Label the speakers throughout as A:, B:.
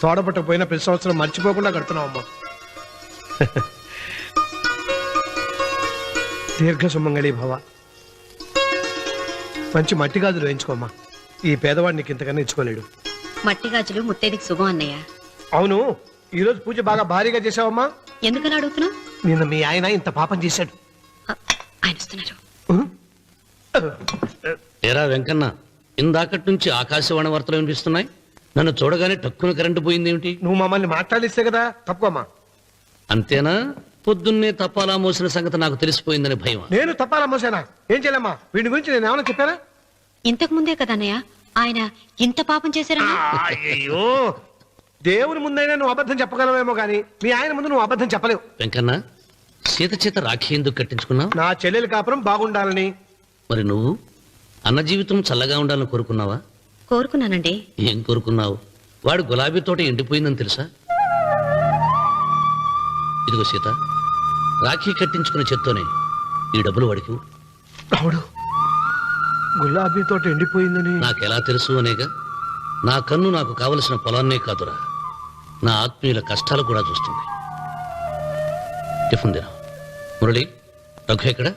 A: తోడపట్టకపోయినా ప్రతి సంవత్సరం మర్చిపోకుండా కడుతున్నావు అమ్మా. దీర్ఘ సుమంగళి భవ. మంచి మట్టి గాజులు వేయించుకోమ్మా. ఈ పేదవాడు నీకు ఇంతకన్నా ఇచ్చుకోలేడు.
B: మట్టి గాజులు ముత్తైదికి శుభం అన్నయ్య.
A: అవును, ఈ రోజు పూజ బాగా భారీగా చేసావమ్మా.
B: ఎందుకని అడుగుతున్నావు?
A: నిన్న మీ ఆయన ఇంత పాపం చేశాడు.
B: ఆయన వస్తున్నారు.
C: ఏరా వెంకన్న, ఇందాకటి నుంచి ఆకాశవాణి వార్తలు వినిపిస్తున్నాయి. నన్ను చూడగానే టక్కున కరెంటు పోయింది ఏమిటి?
A: నువ్వు మమ్మల్ని మాట్లాడిస్తే కదా. తప్పుకోమ్మా.
C: అంతేనా? పొద్దున్నే తపాలా మోసిన సంగతి నాకు తెలిసిపోయిందని భయం.
A: నేను తప్పాలా మోసానా? ఏం చేయలేమ్మా. వీడి గురించి నేను ఏమైనా చెప్పానా?
B: ఇంతకు ముందే కదా అన్నయ్య ఆయన ఇంత పాపం చేశారన్నా.
A: అయ్యో, దేవుని ముందైనా నువ్వు అబద్ధం చెప్పగలవేమో గానీ మీ ఆయన ముందు నువ్వు అబద్ధం చెప్పలేవు.
C: వెంకన్న, సీత చేత రాఖీ ఎందుకు కట్టించుకున్నావు?
A: నా చెల్లెలి కాపురం బాగుండాలని.
C: మరి నువ్వు అన్న జీవితం చల్లగా ఉండాలని కోరుకున్నావా?
B: కోరుకున్నానండి.
C: ఏం కోరుకున్నావు? వాడు గులాబీ తోట ఎండిపోయిందని తెలుసా? ఇదిగో సీత, రాఖీ కట్టించుకున్న చేత్తోనే ఈ డబ్బులు వాడికి.
A: రావుడు, గులాబీ తోట ఎండిపోయిందని
C: నాకెలా తెలుసు అనేగా. నా కన్ను నాకు కావలసిన పొలాన్నే కాదురా, నా ఆత్మీయుల కష్టాలు కూడా చూస్తుంది. టిఫిన్ తిన. మురళి, రఘు ఎక్కడ?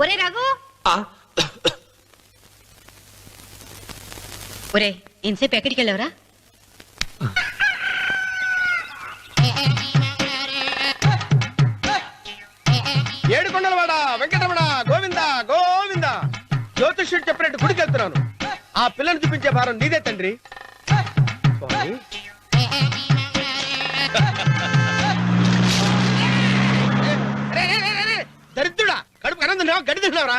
B: ఒరే రఘు, ఒరే ఇంతసేపు ఎక్కడికి వెళ్ళావరా?
A: ఏడుకొండలవాడ వెంకటరమణ గోవింద గోవింద. జ్యోతిష్యుడు చెప్పినట్టు గుడికి వెళ్తున్నాను. ఆ పిల్లని చూపించే భారం నీదే తండ్రి. స్వామి, దరిద్రుడా, కడుపు అన్నం తిన్నావా, గడ్డి తిన్నావరా?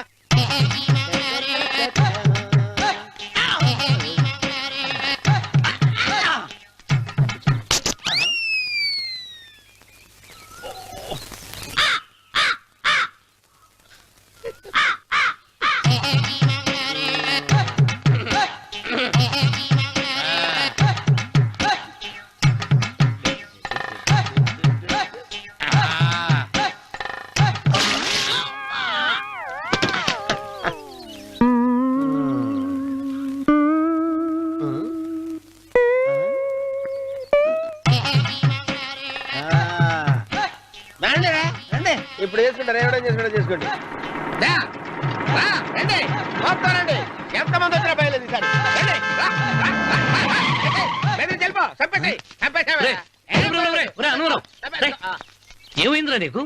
A: ఇప్పుడు చేసుకుంటారు, ఏమైనా చేసుకుంటా చేసుకోండి. రండి, ఎంతమంది వచ్చినా బయలేదు ఈసారి.
C: ఏమైందిరా నీకు?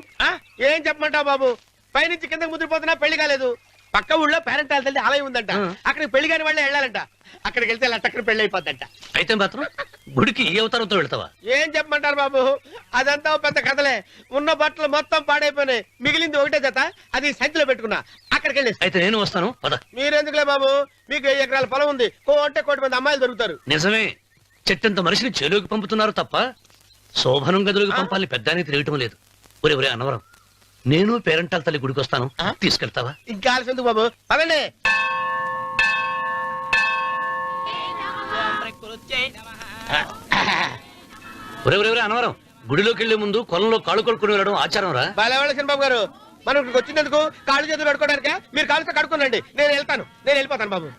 A: ఏం చెప్పమంటావు బాబు, పైనుంచి కిందకి ముద్రపోతున్నా పెళ్లి కాలేదు. పక్క ఊళ్ళో పేరెంట్ తల్లి ఆలయం ఉందంట, అక్కడికి పెళ్లి కాని వాళ్ళే వెళ్ళాలంట. అక్కడికి వెళ్తే లట్టక్కడి పెళ్లి అయిపోద్దంట.
C: అయితే మాత్రం గుడికి ఏ అవతారంతో వెళ్తావా?
A: ఏం చెప్పమంటారు బాబు, అదంతా పెద్ద కథలే. ఉన్న బట్టలు మొత్తం పాడైపోయినాయి, మిగిలింది ఒకటే జత, అది సంచిలో పెట్టుకున్నా. అక్కడికి వెళ్ళి
C: అయితే నేను వస్తాను. పద.
A: మీరెందుకులే బాబు, మీకు 1 ఎకరాల పొలం ఉంది, అంటే 1 మంది అమ్మాయిలు దొరుకుతారు.
C: నిజమే, చెట్టంత మనిషిని చేలోకి పంపుతున్నారు తప్ప శోభనం గదులకు పంపాలని పెద్దానికి తెలియటం లేదు. ఒరే ఒరే అన్నవరం, నేను పేరెంటాల తల్లి గుడికి వస్తాను, తీసుకెళ్తావా?
A: ఇంకా ఆలస్యం ఎందుకు బాబు, పదండి.
C: ఒరే ఒరే ఒరే అన్నవరం, గుడిలోకి వెళ్లే ముందు కొలంలో కాళ్ళు కొడుకుని వెళ్ళడం ఆచారం రా.
A: బాలేవాళ్ళ చంద్రబాబు గారు, మనం ఇక్కడికి వచ్చినందుకు కాళ్ళు చేతులు కడుక్కోవడానికే. మీరు కాళ్ళతో కడుక్కోనండి, నేను వెళ్తాను, నేను వెళ్ళిపోతాను బాబు.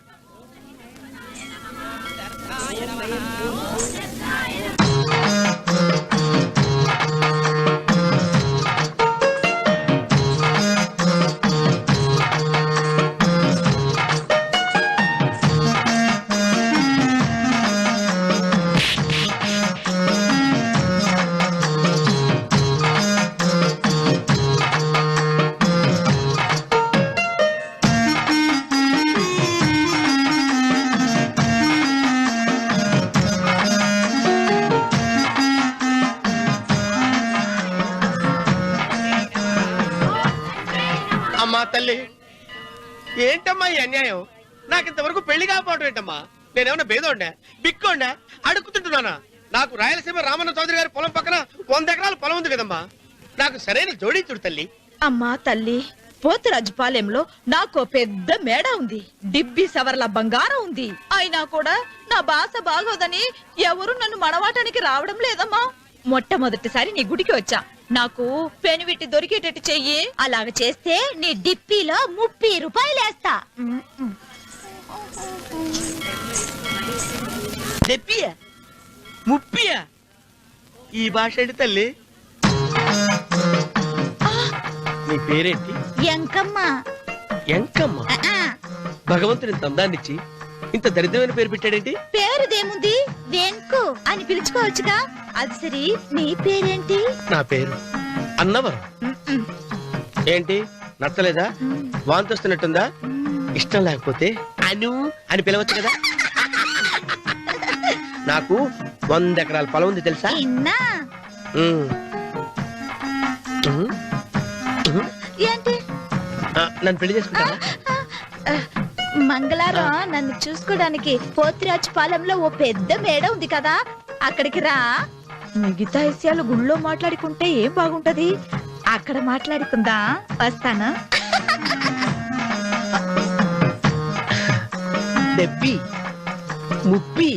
A: అమ్మా తల్లి, ఏంటమ్మా ఈ అన్యాయం? నాకు ఇంతవరకు పెళ్లి కాకపోవడం ఏంటమ్మా? నేనేమన్నా బేదోండా, బిక్కోండా, అడుగుతుంటున్నానా? నాకు రాయలసీమ రామన్న చౌదరి గారి పొలం పక్కన 100 ఎకరాల పొలం ఉంది కదమ్మా. నాకు సరైన జోడించుడు తల్లి.
D: అమ్మా తల్లి, పోతురాజుపాలెంలో నాకు పెద్ద మేడ ఉంది, డిబ్బి సవర్ల బంగారం ఉంది. అయినా కూడా నా భాష బాగోదని ఎవరు నన్ను మనవాటానికి రావడం లేదమ్మా. మొట్టమొదటిసారి నీ గుడికి వచ్చా, నాకు పెనువిట్టి దొరికేటట్టు చెయ్యి. అలాగ చేస్తే నీ డిప్పిలో 30 రూపాయలు వేస్తా.
A: ముప్పియా? ఈ భాష ఏంటి తల్లి? నీ పేరేంటి?
D: ఎంకమ్మ.
A: ఎంకమ్మ. భగవంతుని ఇంత అందాన్నిచ్చి ఇంత దరిద్రమైన పేరు పెట్టాడేంటి?
D: పేరుదేముంది, వెంకు అని పిలుచుకోవచ్చుగా. అది సరి, నీ పేరేంటి?
A: నా పేరు అన్నవరం. ఏంటి నచ్చలేదా? వాంతి వస్తున్నట్టుందా? ఇష్టం లేకపోతే అను అని పిలవచ్చు కదా. నాకు 100 ఎకరాల పొలం ఉంది తెలుసా?
D: ఇన్నా.
A: ఉమ్. ఉమ్. ఉమ్.
D: ఏంటి?
A: నన్ను పెళ్లి చేసుకుంటావా?
D: మంగళవారం నన్ను చూసుకోవడానికి పోతిరాజు పాలెంలో ఓ పెద్ద మేడ ఉంది కదా, అక్కడికి రా. మిగతా విషయాలు గుళ్ళో మాట్లాడుకుంటే ఏం బాగుంటది, అక్కడ మాట్లాడుకుందా. వస్తానా?
A: డెబ్బి ముప్పి.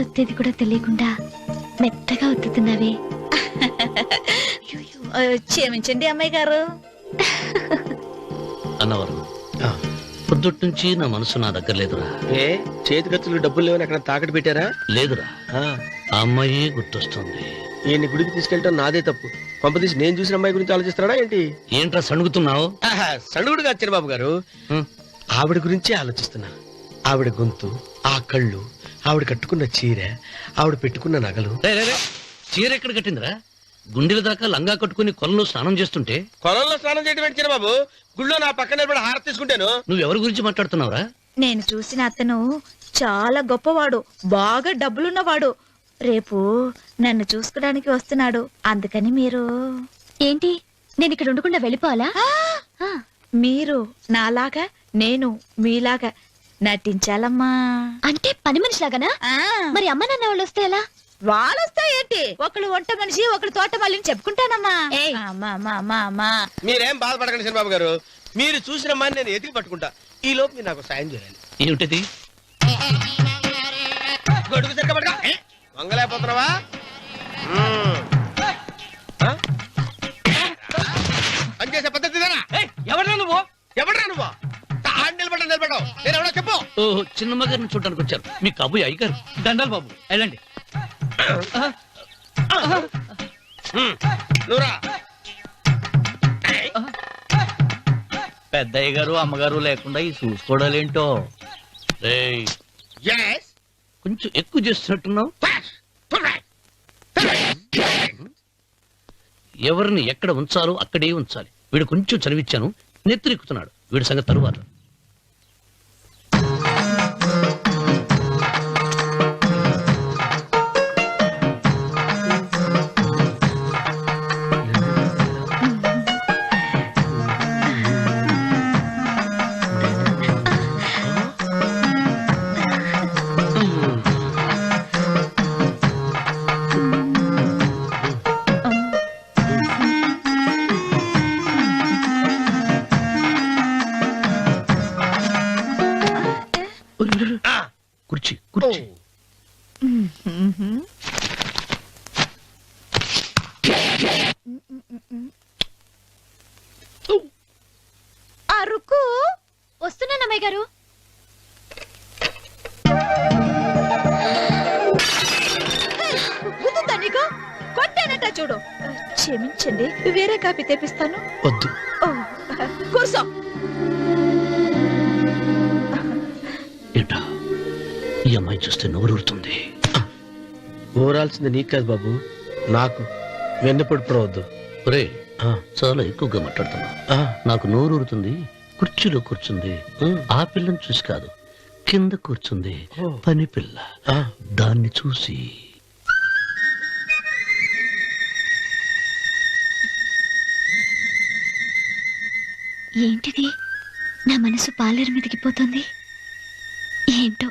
B: ఒత్తేది కూడా తెలియకుండా మెత్తగా ఒత్తుతున్నావే.
D: క్షమించండి అమ్మాయి గారు.
C: అన్నవరం, పొద్దుటి నుంచి నా మనసు నా దగ్గర లేదురా.
A: ఏ చేతి ఖర్చులు డబ్బులు లేవని అక్కడ తాకట్టు పెట్టారా?
C: లేదురా, ఆ అమ్మాయి గుర్తొస్తుంది.
A: ఈయన్ని గుడికి తీసుకెళ్ళటం నాదే తప్పు. పంపదీసి నేను చూసిన అమ్మాయి గురించి ఆలోచిస్తున్నాడా ఏంటి?
C: ఏంట్రా సణుగుతున్నావు?
A: సణుగుడు కాదు చిరబాబు గారు, ఆవిడ గురించే ఆలోచిస్తున్నా. ఆవిడ గొంతు, ఆ కళ్ళు, ఆవిడ కట్టుకున్న చీర, ఆవిడ పెట్టుకున్న నగలు.
C: చీర ఎక్కడ కట్టిందిరా? గుండెల దాకా లంగా కట్టుకుని కొలంలో స్నానం చేస్తుంటే.
A: కొలంలో స్నానం చేయడం ఏంటి చిరబాబు? గుళ్ళో నా పక్కన నిలబడి హారతి తీసుకుంటాను.
C: నువ్వెవరి గురించి మాట్లాడుతున్నావురా?
D: నేను చూసిన అతను చాలా గొప్పవాడు, బాగా డబ్బులున్నవాడు. రేపు నన్ను చూసుకోడానికి వస్తున్నాడు. అందుకని మీరు
B: ఏంటి, నేను ఇక్కడ ఉండకుండా వెళ్ళిపోవాలా?
D: మీరు నాలాగా, నేను మీలాగా నటించాలమ్మా.
B: అంటే పని మనిషిలాగానా? మరి అమ్మ నాన్న వాళ్ళు వస్తే ఎలా?
D: వాళ్ళొస్తా ఏంటి, ఒకళ్ళు వంట మనిషి ఒకళ్ళు తోట మళ్ళీ చెప్పుకుంటానమ్మా.
A: మీరేం బాధపడకండి చంద్రబాబు గారు, మీరు చూసిన అమ్మాయిని నేను ఎతికి పట్టుకుంటా. ఈ లోపు మీరు నాకు సాయం చేయాలి.
C: ఏమిటది?
A: గొడుగు చెక్కబడగా వంగలేకపోతున్నావా? పనిచేసే పద్ధతి
C: ఎవరా నువ్వు?
A: ఎవడరా నువ్వు? నిలబడ్డావు నేను ఎవడో చెప్పు.
C: చిన్నమ్మ గారిని చూడడానికి వచ్చారు. మీ కబుయ్య అయ్యగారు. దండాలు బాబు, వెళ్ళండి.
E: పెద్దయ్య గారు అమ్మగారు లేకుండా ఈ చూసుకోవడాలేంటో.
C: కొంచెం ఎక్కువ చేస్తున్నట్టున్నావు. ఎవరిని ఎక్కడ ఉంచాలో అక్కడే ఉంచాలి. వీడు కొంచెం చదివిచ్చాను, నెత్తిరెక్కుతున్నాడు. వీడి సంగతి తరువాత.
A: ఆ,
C: కుర్చీ
A: ఓ.
C: కుర్చీ
D: అరుకు
B: వస్తున్నాను అమ్మాయి గారు.
D: గుద్దుతా నీకు కొట్టేనట చూడు. క్షమించండి, వేరే కాపీ తెప్పిస్తాను.
C: వద్దు.
D: ఓ, కూర్చో.
C: ఏంటా ఈ అమ్మాయి చూస్తే నోరూరుతుంది.
A: ఊరాల్సింది నీకు కాదు బాబు, నాకు. వెన్నపొడి పడవద్దు.
C: ఒరే చాలా ఎక్కువగా మాట్లాడుతున్నా. నాకు నోరూరుతుంది. కుర్చీలో కూర్చుంది. ఆ పిల్లని చూసి కాదు, కింద కూర్చుంది పని పిల్ల. దాన్ని చూసి
B: ఏంటిది? నా మనసు పాలేరు మీదకి పోతుంది. ఏంటో.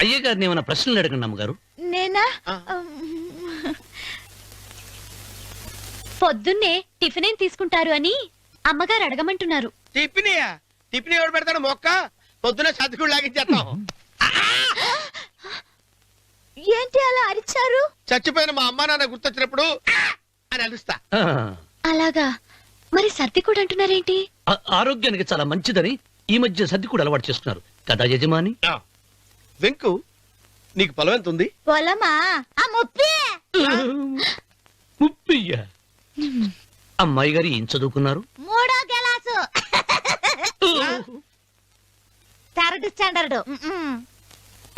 C: అయ్య గారిని ఏమైనా ప్రశ్నలు అడగండి అమ్మగారు.
D: నేనా?
B: పొద్దున్నే టిఫిన్ ఏం తీసుకుంటారు అని అమ్మగారు అడగమంటున్నారు.
A: టిఫినియా? టిఫిన్ ఎవడు పెడతాడు మొక్క? పొద్దున సతుకుడు లాగించేస్తాం.
D: ఏంటి అలా అరిచారు?
A: చచ్చిపోయిన మా అమ్మా నాన్న గుర్తొచ్చినప్పుడు అని అలుస్తా.
C: ఆ,
B: అలాగా? మరి సర్ది కూడా అంటున్నారేంటి?
C: ఆరోగ్యానికి చాలా మంచిదని ఈ మధ్య సర్ది కూడా అలవాటు చేస్తున్నారు కదా యజమాని.
A: వెంకు, నీకు పొలం ఎంత ఉంది?
D: పొలమా? ఆ ముప్పి.
C: ముప్పయ్య. అమ్మాయి గారు ఏం చదువుకున్నారు?
D: 3వ క్లాసు, 3rd స్టాండర్డ్.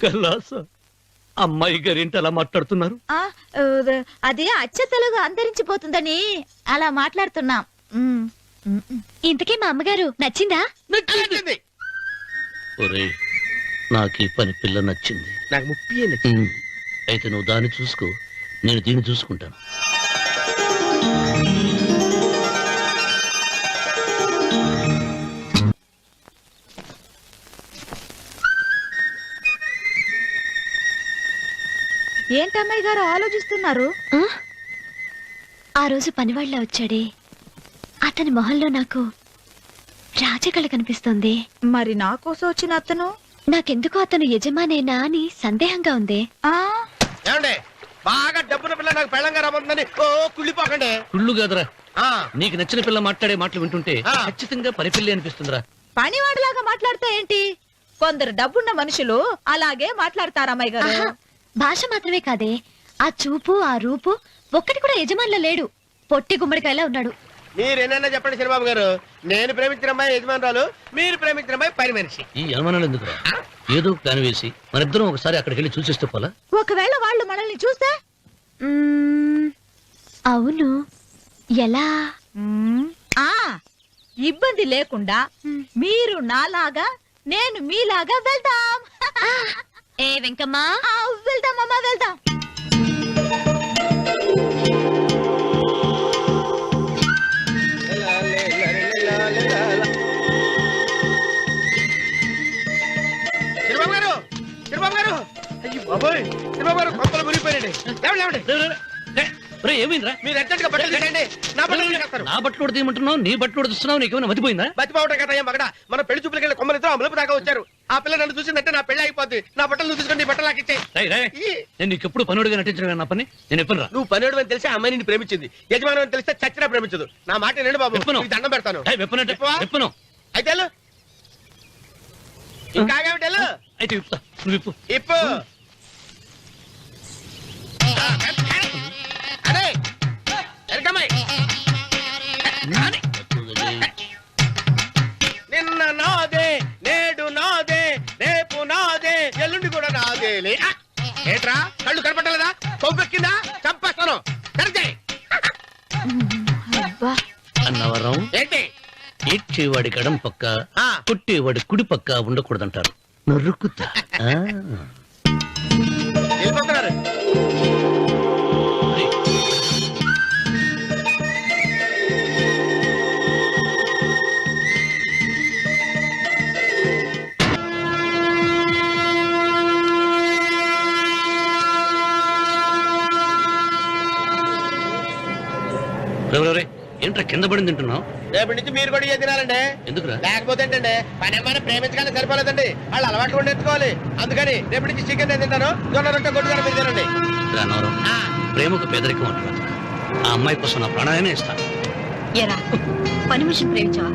C: కలాస. అమ్మాయి గారు ఏంటి అలా మాట్లాడుతున్నారు?
D: అది అచ్చ తెలుగు అంతరించిపోతుందని అలా మాట్లాడుతున్నాం.
B: ఇంతకీ మా అమ్మగారు నచ్చిందా?
A: నచ్చింది.
C: ఒరే నాకు ఈ పని పిల్ల నచ్చింది.
A: నాకు 30 నచ్చింది.
C: అయితే నువ్వు దాన్ని చూసుకో, నేను దీన్ని చూసుకుంటాను.
D: ఏంటమ్మాయి గారు ఆలోచిస్తున్నారు?
B: ఆ? ఆ రోజు పనివాళ్ళ వచ్చాడే, అతని మొహంలో నాకు రాజకళ కనిపిస్తోంది.
D: మరి నా కోసం వచ్చిన అతను?
B: నాకెందుకో అతను యజమానేనా అని సందేహంగా ఉంది.
D: ఆ
A: ఏమండి, బాగా డబ్బున పిల్ల నాకు పెళ్ళంగా రమ్మందని కుళ్ళిపోకండి.
C: కుళ్ళు కాదురా,
A: ఆ,
C: నీకు నచ్చిన పిల్ల మాట్లాడే మాటలు వింటుంటే
A: ఆ.
C: ఖచ్చితంగా పనిపిల్లి అనిపిస్తుందిరా.
D: పనివాడిలాగా మాట్లాడతా ఏంటి? కొందరు డబ్బున్న మనుషులు అలాగే మాట్లాడతారు అమ్మాయి గారు.
B: ఆహా, భాష మాత్రమే కాదే, ఆ చూపు ఆ రూపు ఒక్కటి కూడా యజమానిలో లేడు. పొట్టి గుమ్మడికాయలా ఉన్నాడు.
A: మీరేనన్నా చెప్పండి శనిబాబు గారు, నేను ప్రేమించిన అమ్మాయి యజమానురాలు, మీరు ప్రేమించిన అమ్మాయి పని మనిషి.
C: ఈ అనుమానాలు ఎందుకురా? ఏదో కాని వేసి మనిద్దరం ఒకసారి అక్కడికి వెళ్ళి చూసేస్తే పోలా?
D: ఒకవేళ వాళ్ళు మనల్ని చూస్తే?
B: అవును, ఎలా?
D: ఆ ఇబ్బంది లేకుండా మీరు నాలాగా నేను మీలాగా వెళ్దాం.
B: ఏ వెంకమ్మా,
D: వెళ్దాం అమ్మా, వెళ్దాం.
A: శనిబాబు గారు, శనిబాబు గారు, అయ్యో బాబోయ్, శనిబాబు గారు కొంపలు మునిగిపోయారండి. లేవండి, లేవండి.
C: ఏమైందిరా?
A: మీరు అర్జెంట్ గా బట్టలు తీయండి. నా బట్టలు తీసేస్తారు.
C: నా బట్టలు కూడా తీయమంటున్నావు, నీ బట్టలు కూడా తీస్తున్నావు. నీకేమైనా మతిపోయిందా?
A: బతిపావటం కదా ఏం మగడ. మన పెళ్లి చూపులకి వెళ్ళి కొమ్మలితో అమలుపు దాకా వచ్చారు. ఆ పిల్ల నన్ను చూసిందంటే నా పెళ్లి అయిపోద్ది. నా బట్టలు నువ్వు తీసుకొని నీ బట్టలు నాకు ఇచ్చేయి.
C: రేయ్, రేయ్, నేను నీకు ఎప్పుడు పనుడిగా నటించడం నా పని. నేను ఎప్పుడు రా?
A: నువ్వు పనివాడు అని తెలిసి ఆ అమ్మాయి నిన్ను ప్రేమించింది. యజమాని అని తెలిస్తే చచ్చినా ప్రేమించదు. నా మాట నేను బాబు,
C: విప్పను.
A: నీకు దండం పెడతాను.
C: వెప్పనంటే
A: విప్పవా?
C: విప్పను.
A: అయితే వెళ్ళు. ఇంకా ఆగేమిటి వెళ్ళు.
C: అయితే విప్పుతా, నువ్వు విప్పు.
A: ఇప్పు. అరే ఎరకమ్మాయి, నిన్న నాదే, నేడు నాదే, రేపు నాదే, ఎల్లుండి కూడా నాదేలే. ఏట్రా కళ్ళు కనపట్టలేదా? కొవ్వెక్కిందా? చంపేస్తాను. కరెక్టే.
C: అన్నవరం
A: ఏంటి?
C: ఏడ్చేవాడి గడం పక్క,
A: ఆ.
C: కొట్టేవాడి కుడి పక్క ఉండకూడదంటారు. నరుకుతా.
A: వెళ్ళిపోతున్నారు.
C: ఏంట్రా కింద పడి తింటున్నావు?
A: రేపటి నుంచి మీరు కూడా ఇదే తినాలండి.
C: ఎందుకురా?
A: లేకపోతే ఏంటండి పని అమ్మాయిని ప్రేమించగానే సరిపోలేదండి, వాళ్ళు అలవాటు కూడా నేర్చుకోవాలి. అందుకని రేపటి నుంచి చికెన్ నేను తింటాను, జొన్న రొట్టె కొట్టుకొని మీరు తినండి.
C: రానవరం, ప్రేమకు పేదరికం అంటారు. ఆ అమ్మాయి కోసం నా ప్రాణాయనే ఇస్తాను.
B: ఎరా పని మనిషిని ప్రేమించావా?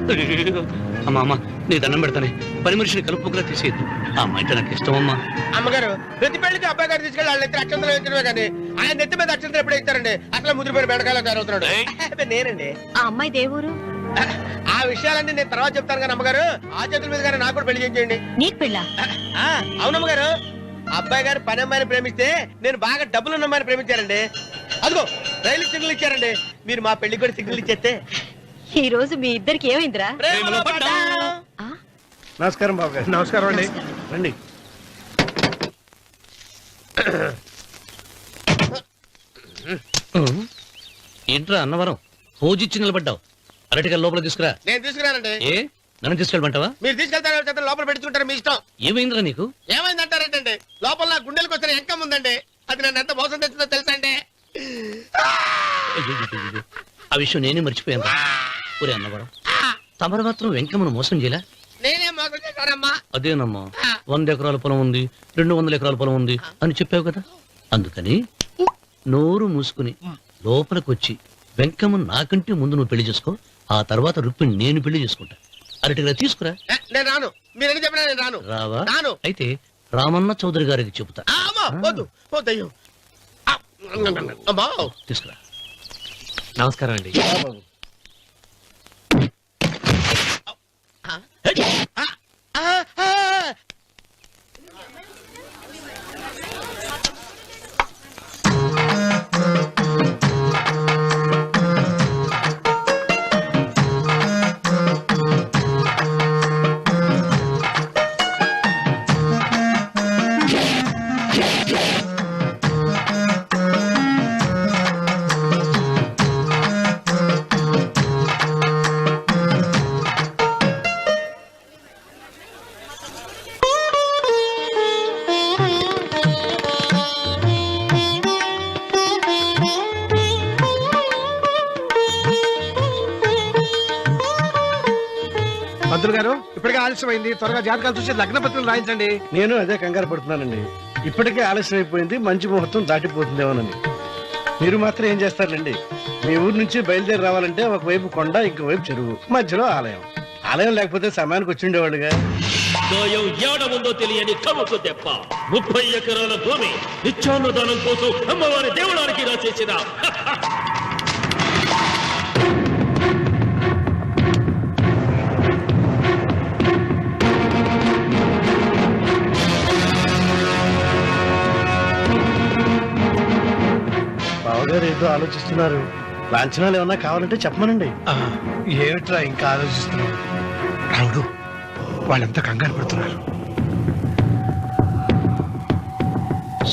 C: అమ్మా అమ్మ, నీ దండం పెడతానే, పని మనిషిని కలుపుకులా తీసేయద్దు. ఆ అమ్మాయి నాకు ఇష్టం అమ్మా.
A: అమ్మగారు ప్రతి పెళ్లికి అబ్బాయి గారు తీసుకెళ్ళి వాళ్ళ ఎత్తి అక్షంతలు వేయించడమే కానీ ఆయన నెత్తి మీద అక్షంతలు ఎప్పుడు ఇస్తారండి? అసలు ముద్రపోయిన బెడకాయలు తయారవుతున్నాడు. అబ్బే, నేనండి.
B: ఆ అమ్మాయి దేవురు
A: ఆ విషయాలన్నీ నేను తర్వాత చెప్తాను కానీ అమ్మగారు, ఆ చేతుల మీద కానీ నాకు కూడా పెళ్లి చేయండి.
B: నీకు పెళ్ళా?
A: అవునమ్మగారు, అబ్బాయి గారు పని అమ్మాయిని ప్రేమిస్తే నేను బాగా డబ్బులు ఉన్న అమ్మాయిని ప్రేమించారండి. అదిగో రైలు సిగ్నల్ ఇచ్చారండి. మీరు మా పెళ్లికి కూడా సిగ్నల్ ఇచ్చేస్తే
B: ఈ రోజు మీ ఇద్దరికి ఏమైందిరా?
A: ప్రేమలో పడ్డాం.
B: ఆ?
F: నమస్కారం బాబు గారు.
A: నమస్కారం అండి.
F: రండి.
C: ఏంట్రా అన్నవరం, పూజిచ్చి నిలబడ్డావు? అరటిగా లోపల తీసుకురా.
A: నేను తీసుకురానండి.
C: ఏ, నన్ను తీసుకెళ్ళమంటావా?
A: మీరు తీసుకెళ్తారో చేత లోపల పెట్టుకుంటారు, మీ ఇష్టం.
C: ఏమైందిరా నీకు?
A: ఏమైందంటారేంటండి? లోపల నా గుండెలకు వచ్చిన ఎంకం ఉందండి, అది నన్ను ఎంత మోసం తెచ్చిందో తెలుసా అండి?
C: అయ్యయ్యయ్యయ్యో, ఆ విషయం నేనే మర్చిపోయాను. ఒరే అన్నవరం, తమరు మాత్రం వెంకమ్మను మోసం చేయలే?
A: నేనే మోసం చేశానమ్మా.
C: అదేనమ్మా, 100 ఎకరాల పొలం ఉంది, 200 ఎకరాల పొలం ఉంది అని చెప్పావు కదా. అందుకని నోరు మూసుకుని లోపలికి వచ్చి వెంకమ్మను నాకంటే ముందు నువ్వు పెళ్లి చేసుకో. ఆ తర్వాత రుక్మిణి నేను పెళ్లి చేసుకుంటా. అరటిగా తీసుకురా.
A: నేను రాను. మీరని చెప్పినా నేను రాను.
C: రావా?
A: రాను.
C: అయితే రామన్న చౌదరి గారికి చెబుతా.
A: అమ్మా, వద్దు వద్దయ్యో. అమ్మా,
C: తీసుకురా.
E: నమస్కారం అండి.
F: పంతులు గారు, ఇప్పటికే ఆలస్యమైంది, త్వరగా జాతకాలు చూసి లగ్న పత్రికలు రాయించండి. నేను అదే కంగారు పడుతున్నానండి. ఇప్పటికే ఆలస్యం అయిపోయింది, మంచి ముహూర్తం దాటిపోతుందేమోనని. మీరు మాత్రం ఏం చేస్తారండి? మీ ఊరు నుంచి బయలుదేరి రావాలంటే ఒకవైపు కొండ, ఇంకోవైపు చెరువు, మధ్యలో ఆలయం. ఆలయం లేకపోతే సమయానికి వచ్చి ఉండేవాళ్ళుగా.
G: గాయం ఏడముందో తెలియని కవకు దెబ్బ 30 ఎకరాల భూమి నిత్యాన్నదానం కోసం అమ్మవారి దేవుడానికి రాసేసిన
F: బావగారు ఏదో ఆలోచిస్తున్నారు. లాంఛనాలు ఏమన్నా కావాలంటే చెప్పమనండి. ఏమిట్రా ఇంకా ఆలోచిస్తున్నావు? రావుడు, వాళ్ళంతా కంగారు పడుతున్నారు.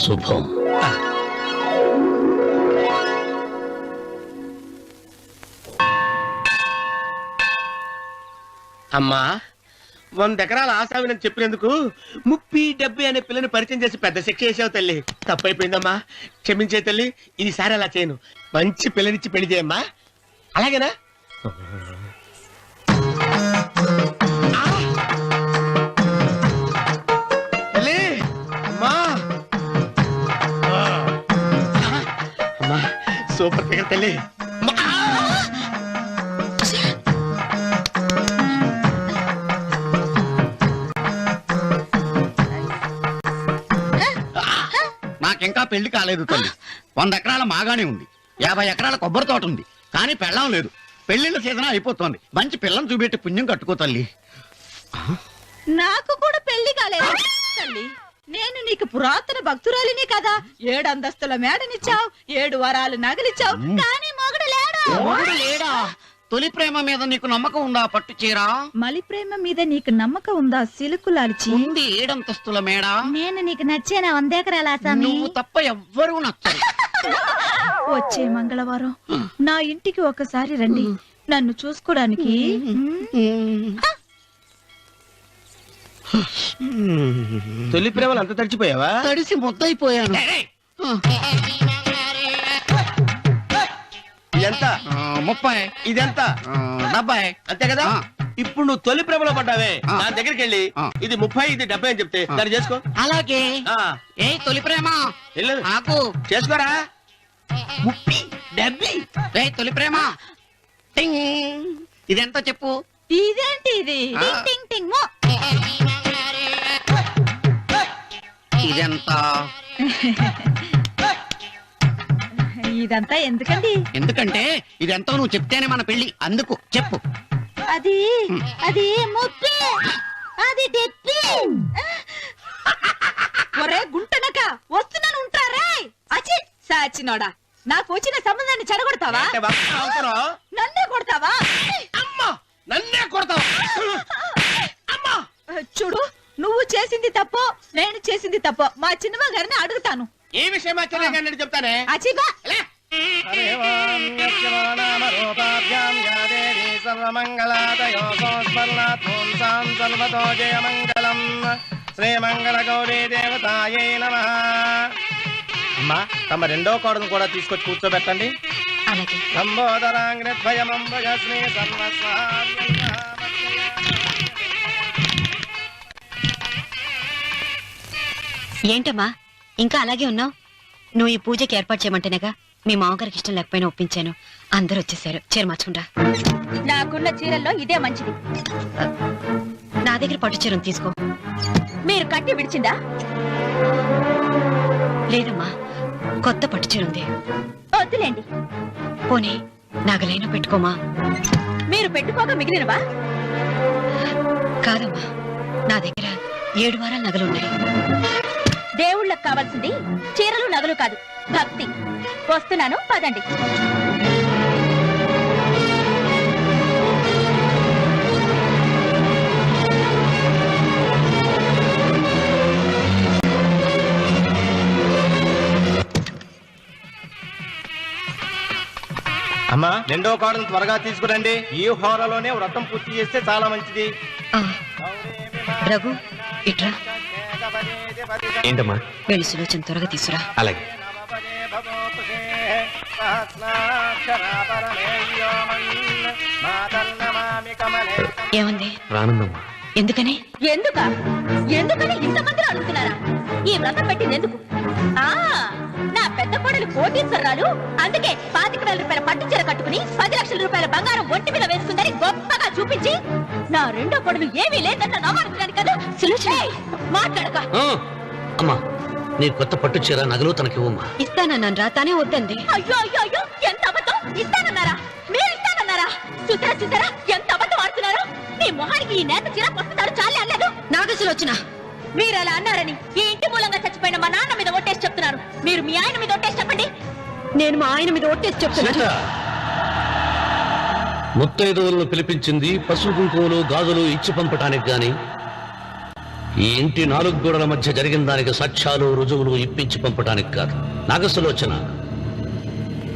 C: శుభం.
A: అమ్మా, 100 ఎకరాల ఆశావినని చెప్పినందుకు 30-70 అనే పిల్లని పరిచయం చేసి పెద్ద శిక్ష చేసావు తల్లి. తప్పైపోయిందమ్మా, క్షమించే తల్లి. ఈసారి అలా చేయను. మంచి పిల్లనిచ్చి పెళ్లి చేయమ్మా. అలాగేనా? తల్లి, అమ్మా. అమ్మా, సూపర్ ఫిగర్ తల్లి. అమ్మా.
E: నాకింకా పెళ్లి కాలేదు తల్లి. 100 ఎకరాల మాగానే ఉంది, 50 ఎకరాల కొబ్బరి తోట ఉంది, కానీ పెళ్ళం లేదు. పెళ్లిళ్ళ సీజన్ అయిపోతోంది. మంచి పిల్లని చూపెట్టి పుణ్యం కట్టుకో తల్లి.
D: నాకు కూడా పెళ్లి కాలేదు తల్లి. నేను నీకు పురాతన భక్తురాలిని కదా. 7 అంతస్తుల మేడనిచ్చావు, 7 వరాలు నగలిచ్చావు, కానీ మొగుడు లేడు.
E: మొగుడు లేడా? తొలి ప్రేమ మీద నీకు నమ్మకం ఉందా? పట్టు చీరా.
D: మలి ప్రేమ మీద నీకు నమ్మకం ఉందా? సిలుకులాల్చి
E: ఉంది 7 అంతస్తుల మేడ.
B: నేను నీకు నచ్చేనా 100 ఎకరాల ఆసామి?
E: నువ్వు తప్ప ఎవ్వరూ నచ్చరు.
D: వచ్చే మంగళవారం నా ఇంటికి ఒకసారి రండి, నన్ను చూసుకోడానికి.
A: తొలి ప్రేమలు అంత తడిచిపోయావా?
E: తడిసి ముద్దయిపోయాను.
A: ఎంత?
E: 30.
A: ఇదెంత
E: 70.
A: అంతే కదా
E: ఆ.
A: ఇప్పుడు నువ్వు తొలి ప్రభలో పడ్డావే
E: ఆ.
A: దాని దగ్గరికి వెళ్ళి
E: ఆ.
A: ఇది 30 ఇది 70 అని చెప్తే దాన్ని చేసుకో
E: అలాగే.
A: ఆ,
E: ఏ తొలి ప్రేమ
A: వెళ్ళు.
E: ఆకు.
A: చేసుకోరా 30 70
E: ఏ తొలి ప్రేమ టింగ్. ఇదెంత చెప్పు.
D: ఇదేంటి ఇది
E: ఆ.
D: టింగ్ టింగ్ టింగ్ మో.
E: ఇదెంత.
D: ఇదంతా ఎందుకండి?
E: ఎందుకంటే ఇదెంతో నువ్వు చెప్తేనే మన పెళ్లి. అందుకు చెప్పు.
D: అది అది ముప్పి, అది డెప్పి. ఒరే గుంటనక వస్తున్నాను ఉంటారే. అచి సాచినోడా, నాకు వచ్చిన సంబంధాన్ని చెడగొడతావా?
A: అంటే బాగా అవసరం.
D: నన్నే కొడతావా?
A: అమ్మా నన్నే కొడతావు అమ్మా
D: చూడు, నువ్వు చేసింది తప్పో నేను చేసింది తప్పో మా చిన్నమ్మ గారిని అడుగుతాను.
A: ఏ విషయం ఆశ్చర్యంగా చెప్తానే
D: అచిబా
A: ఎలా? శ్రీమంగళ గౌరీ దేవతాయై నమః. అమ్మా తమ రెండో కోడను కూడా తీసుకొచ్చి కూర్చోబెట్టండి.
B: అలాగే.
A: లంబోదరాంగ్రద్వయమంబయస్మి సర్వస్వామ్యైవ.
B: ఏంటమ్మా ఇంకా అలాగే ఉన్నావు? నువ్వు ఈ పూజకి ఏర్పాటు చేయమంటేనేగా మీ మామగారికి ఇష్టం లేకపోయినా ఒప్పించాను. అందరూ వచ్చేసారు. చీర మార్చుకుంటా.
D: నాకున్న చీరల్లో ఇదే మంచిది.
B: నా దగ్గర పట్టు చీరను తీసుకో.
D: మీరు కట్టి విడిచిందా?
B: లేదమ్మా, కొత్త పట్టు చీర ఉంది.
D: వద్దులేండి.
B: పోనీ నాగలైనా పెట్టుకోమా.
D: మీరు పెట్టుకోక మిగిలినవా?
B: కాదమ్మా, నా దగ్గర 7 వారాల నగలున్నాయి.
D: దేవుళ్ళకి కావాల్సింది చీరలు నగలు కాదు, భక్తి. వస్తున్నాను, పదండి.
A: అమ్మా రెండో కోడను త్వరగా తీసుకురండి. ఈ హోరలోనే వ్రతం పూర్తి చేస్తే చాలా మంచిది.
B: రఘు ఇట్రా.
A: ఏంటమ్మా?
B: వెళ్ళి సులోచన త్వరగా తీసురా.
A: అలాగే.
B: ఏమంది?
C: రానుందమ్మా.
B: ఎందుకని?
D: ఎందుకని ఇంతమంది అడుగుతున్నారా? ఈ వ్రతం పెట్టింది ఎందుకు? నా పెద్ద కోడలు కోటీశ్వరరాలు, అందుకే 25,000 రూపాయల పట్టు చీర కట్టుకుని 10 లక్షల రూపాయల బంగారం ఒంటి మీద వేసుకుందని గొప్పగా చూపించి నా రెండో కోడలు ఏమీ లేదన్న నమ్మకం కదా. సులోచన మాట్లాడక.
C: అమ్మా నీ కొత్త పట్టు చీర నగలు తనకివ్వమ్మా.
B: ఇస్తానన్నాను రా, తానే వద్దండి.
D: అయ్యో అయ్యో అయ్యో, ఎంత అబద్ధం! ఇస్తానన్నారా? మీరు ఇస్తానన్నారా? చూసారా ఎంత అబద్ధం ఆడుతున్నారు? నీ మొహానికి ఈ నేత చీర వస్తున్నాడు చాలే అనలేదు.
B: నాగ సులోచన,
D: మీరు అలా అన్నారని ఈ ఇంటి మూలంగా చచ్చిపోయిన మా నాన్న మీద ఒట్టేసి చెప్తున్నారు. మీరు మీ ఆయన మీద ఒట్టేసి చెప్పండి.
B: నేను మా ఆయన మీద ఒట్టేసి చెప్తున్నాను.
C: ముత్తైదువులను పిలిపించింది పసుపు కుంకుమలు గాజులు ఇచ్చి పంపటానికి గాని ఈ ఇంటి 4 గోడల మధ్య జరిగిన దానికి సాక్ష్యాలు రుజువులు ఇప్పించి పంపటానికి కాదు. నాగసులోచన,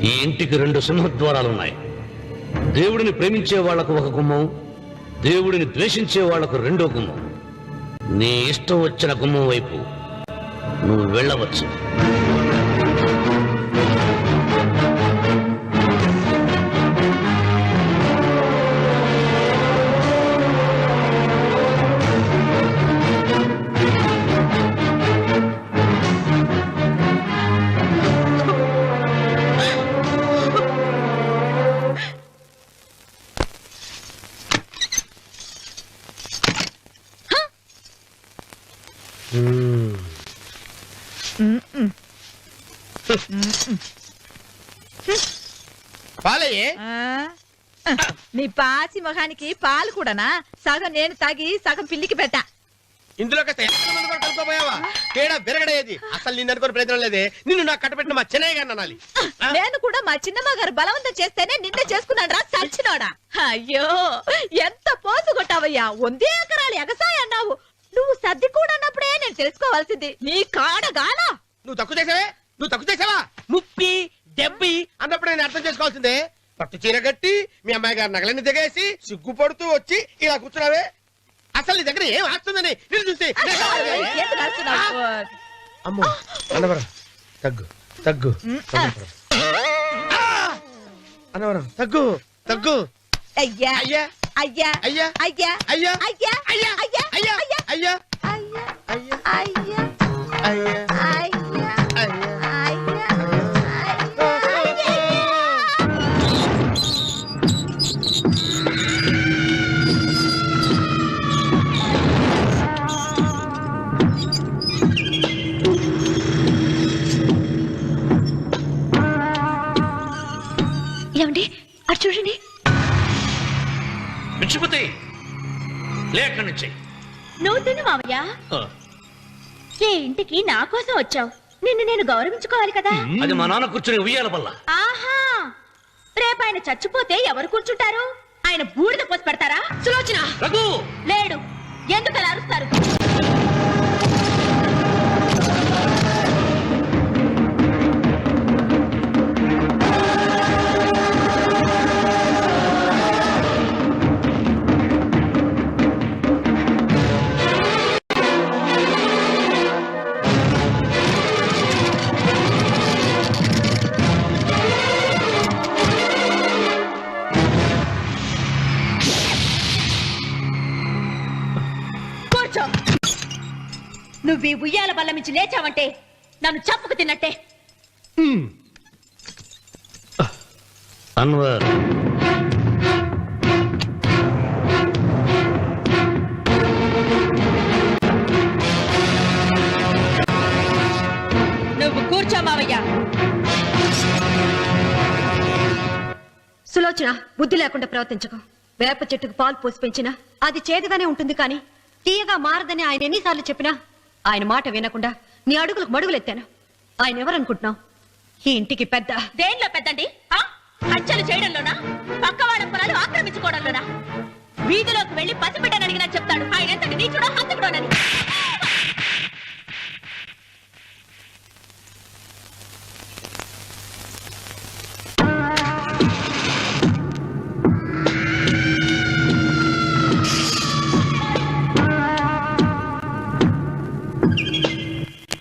C: ఈ ఇంటికి 2 సింహద్వారాలున్నాయి. దేవుడిని ప్రేమించే వాళ్లకు ఒక గుమ్మం, దేవుడిని ద్వేషించే వాళ్లకు 2వ గుమ్మం. నీ ఇష్టం వచ్చిన గుమ్మం వైపు నువ్వు వెళ్ళవచ్చు.
A: పాలయ్యే.
D: నీ పాసి మొహానికి పాలు కూడానా? సగం నేను తాగి సగం పిల్లికి పెట్టా.
A: ఇందులో కలుపుకోపోయావా? తేడా బెరగడేది. అసలు నిన్ను అనుకుని ప్రయత్నం లేదే. నిన్ను నాకు కట్టబెట్టిన మా చెన్నయ్య గారిని అనాలి.
D: నేను కూడా మా చిన్నమ్మ గారు బలవంతం చేస్తేనే నిన్నే చేసుకున్నాడు రా చచ్చినోడా. అయ్యో ఎంత పోసు కొట్టావయ్యా. 100 ఎకరాలు ఎగసాయ అన్నావు. నువ్వు సర్ది కూడా అన్నప్పుడే నేను తెలుసుకోవాల్సింది. నీ కాడగానా?
A: నువ్వు తక్కువ చేసావా? 30 70 అన్నప్పుడు నేను అర్థం చేసుకోవాల్సిందే. పట్టు చీర కట్టి మీ అమ్మాయి గారి నగలన్నీ దిగేసి సిగ్గుపడుతూ వచ్చి ఇలా కూర్చున్నావే. అసలు నీ దగ్గర ఏం ఆస్తుందని నేను చూసి
D: ఎందుకు అరుస్తున్నావు?
A: అమ్మో అన్నవరం తగ్గు అనవరం తగ్గు తగ్గు.
D: అయ్యా
A: అయ్యా
D: అయ్యా
A: అయ్యా
D: అయ్యా
A: అయ్యా
D: అయ్యా
A: అయ్యా
D: అయ్యా
A: అయ్యా అయ్యా
D: అయ్యా
A: అయ్యా
D: అయ్యా
A: అయ్యా
D: అయ్యా
A: అయ్యా.
B: ఏమండి అటు చూడండి.
C: పిచ్చిపోతే లేక్కడి నుంచి
B: నువ్వు తిను మావయ్య. ఏ ఇంటికి నా కోసం వచ్చావు, నిన్ను నేను గౌరవించుకోవాలి కదా.
C: అది మా నాన్న కూర్చుని ఉయ్యాల వల్ల.
B: ఆహా, రేపు ఆయన చచ్చిపోతే ఎవరు కూర్చుంటారు? ఆయన బూడిద పోసి పెడతారా? సులోచన
C: రఘు
B: లేడు, ఎందుకు అలా అరుస్తారు? నువ్వు ఈ ఉయ్యాల బల్ల మించి లేచావంటే నన్ను చప్పుకు తిన్నట్టే.
C: అన్వర్
B: నువ్వు కూర్చో మావయ్య.
H: సులోచన, బుద్ధి లేకుండా ప్రవర్తించకు. వేప చెట్టుకు పాలు పోసి పెంచినా అది చేదుగానే ఉంటుంది, కానీ తీయగా మారదని ఆయన ఎన్నిసార్లు చెప్పినా ఆయన మాట వినకుండా నీ అడుగులకు మడుగులెత్తాను. ఆయన ఎవరనుకుంటున్నావు? ఈ ఇంటికి పెద్ద.
B: దేనిలో పెద్దండి? హత్యలు చేయడంలోనా? పక్కవాడ పొలాలు ఆక్రమించుకోవడంలోనా? వీధిలోకి వెళ్లి పసిబిడ్డని అడిగినా చెప్తాడు ఆయన ఎంతటి నీచుడో హంతకుడోనని.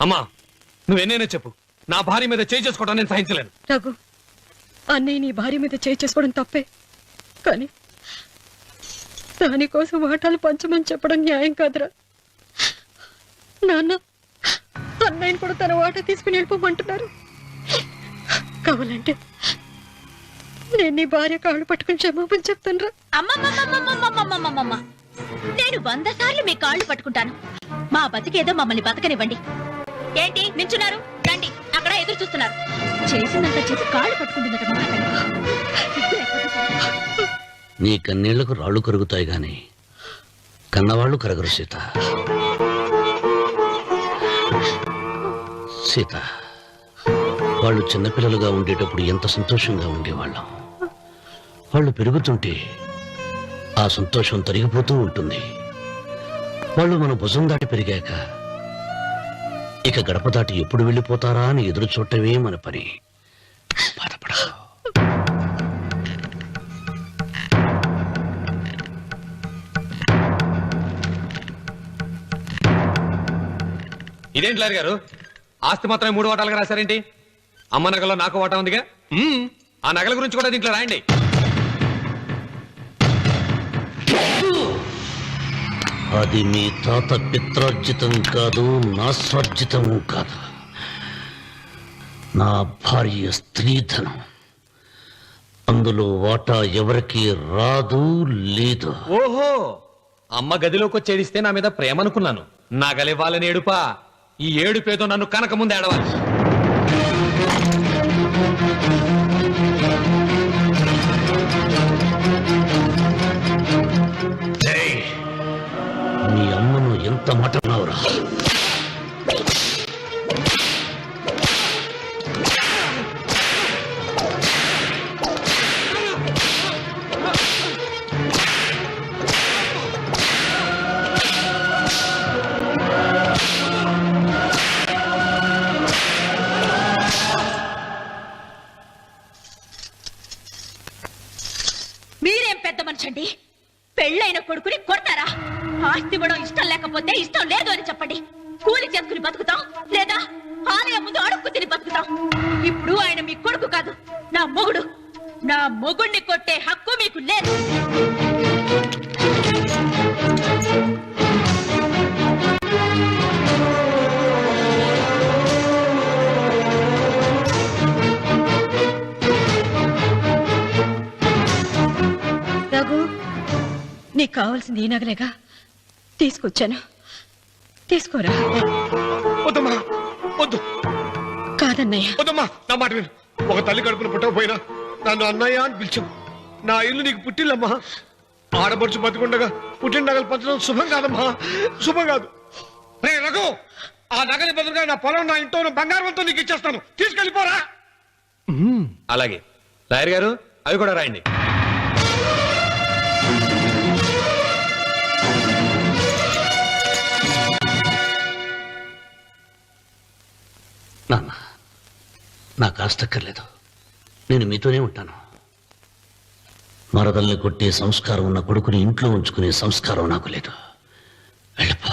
I: అమ్మా, నువ్వెన్నైనా చెప్పు, నా భార్య మీద చేయి చేసుకోవడం నేను సహించలేను.
H: రఘు, అన్నయ్య నీ భార్య మీద చేయి చేసుకోవడం తప్పే, కానీ దానికోసం వాటాలు పంచమని చెప్పడం న్యాయం కాదురా. నాన్న అన్నయ్యని కూడా తన వాటా తీసుకుని వెళ్ళిపోమంటున్నారు. కావాలంటే నేను నీ భార్య కాళ్ళు పట్టుకుని క్షమాపణ చెప్తాను రా.
B: అమ్మమ్మమ్మమ్మమ్మమ్మమ్మమ్మమ్మ, నేను 100 సార్లు మీ కాళ్ళు పట్టుకుంటాను. మా బతికేదో మమ్మల్ని బతకనివ్వండి. ఏంటి నించున్నారు? రండి, అక్కడ ఎదురు చూస్తున్నారు. చేసినంత చేసి కాళ్ళు పట్టుకుంటున్నట్టు
C: నీ కన్నీళ్లకు రాళ్ళు కరుగుతాయి గాని కన్నవాళ్ళు కరగరు సీత. సీత, వాళ్ళు చిన్నపిల్లలుగా ఉండేటప్పుడు ఎంత సంతోషంగా ఉండేవాళ్ళం. వాళ్ళు పెరుగుతుంటే ఆ సంతోషం తరిగిపోతూ ఉంటుంది. వాళ్ళు మన భుజం దాటి పెరిగాక ఇక గడప దాటి ఎప్పుడు వెళ్ళిపోతారా అని ఎదురు చూడటమే మన పని. బాధపడకు.
I: ఇదేంటి లారి గారు, ఆస్తి మాత్రమే 3 వాటాలుగా రాశారేంటి? అమ్మ నగలో నాకు వాటా ఉందిగా. ఆ నగల గురించి కూడా దీంట్లో రాయండి.
C: అది మీ తాత పిత్రార్జితం కాదు, నా స్వార్జితం కాదు. నా భార్య స్త్రీధనం. అందులో వాటా ఎవరికి రాదు లేదు.
I: ఓహో, అమ్మ గదిలోకి వచ్చేడిస్తే నా మీద ప్రేమ అనుకున్నాను. నగలివ్వాలని ఏడుపా. ఈ ఏడుపేదో నన్ను కనక ముందు ఏడవాలి.
C: మీ అమ్మను ఎంత మాట అన్నావురా?
B: మీరేం పెద్ద మనిషండి? పెళ్ళైన కొడుకుని కొడతారా? ఆస్తి ఇవ్వడం ఇష్టం లేకపోతే ఇష్టం లేదు అని చెప్పండి. కూలి చేసుకుని బతుకుతాం, లేదా ఆలయం ముందు అడుక్కు తిని బతుకుతాం. ఇప్పుడు ఆయన మీ కొడుకు కాదు, నా మొగుడు. నా మొగుణ్ణి కొట్టే హక్కు మీకు లేదు.
H: రఘు, నీకు కావాల్సింది ఈ నగలేగా తీసుకొచ్చాను, తీసుకోరా.
A: వద్దమ్మా, వద్దు,
H: కాదన్నయ్య.
A: వద్దమ్మా, నా మాట విను. ఒక తల్లి కడుపున పుట్టకపోయినా నన్ను అన్నయ్య అని పిలిచావు. నా ఇల్లు నీకు పుట్టిల్లమ్మా. ఆడపడుచు బతికుండగా పుట్టిన నగలు పంచడం శుభం కాదమ్మా, శుభం కాదు. రే రఘు, ఆ నగలి బదులుగా నా పొలం, నా ఇంట్లో ఉన్న బంగారంతో నీకు ఇచ్చేస్తాను, తీసుకెళ్ళిపోరా.
I: అలాగే లాయర్ గారు, అవి కూడా రాయండి.
C: నాన్న, నాకు ఆస్తక్కర్లేదు. నేను మీతోనే ఉంటాను. మరదల్ని కొట్టే సంస్కారం ఉన్న కొడుకుని ఇంట్లో ఉంచుకునే సంస్కారం నాకు లేదు. వెళ్ళిపో.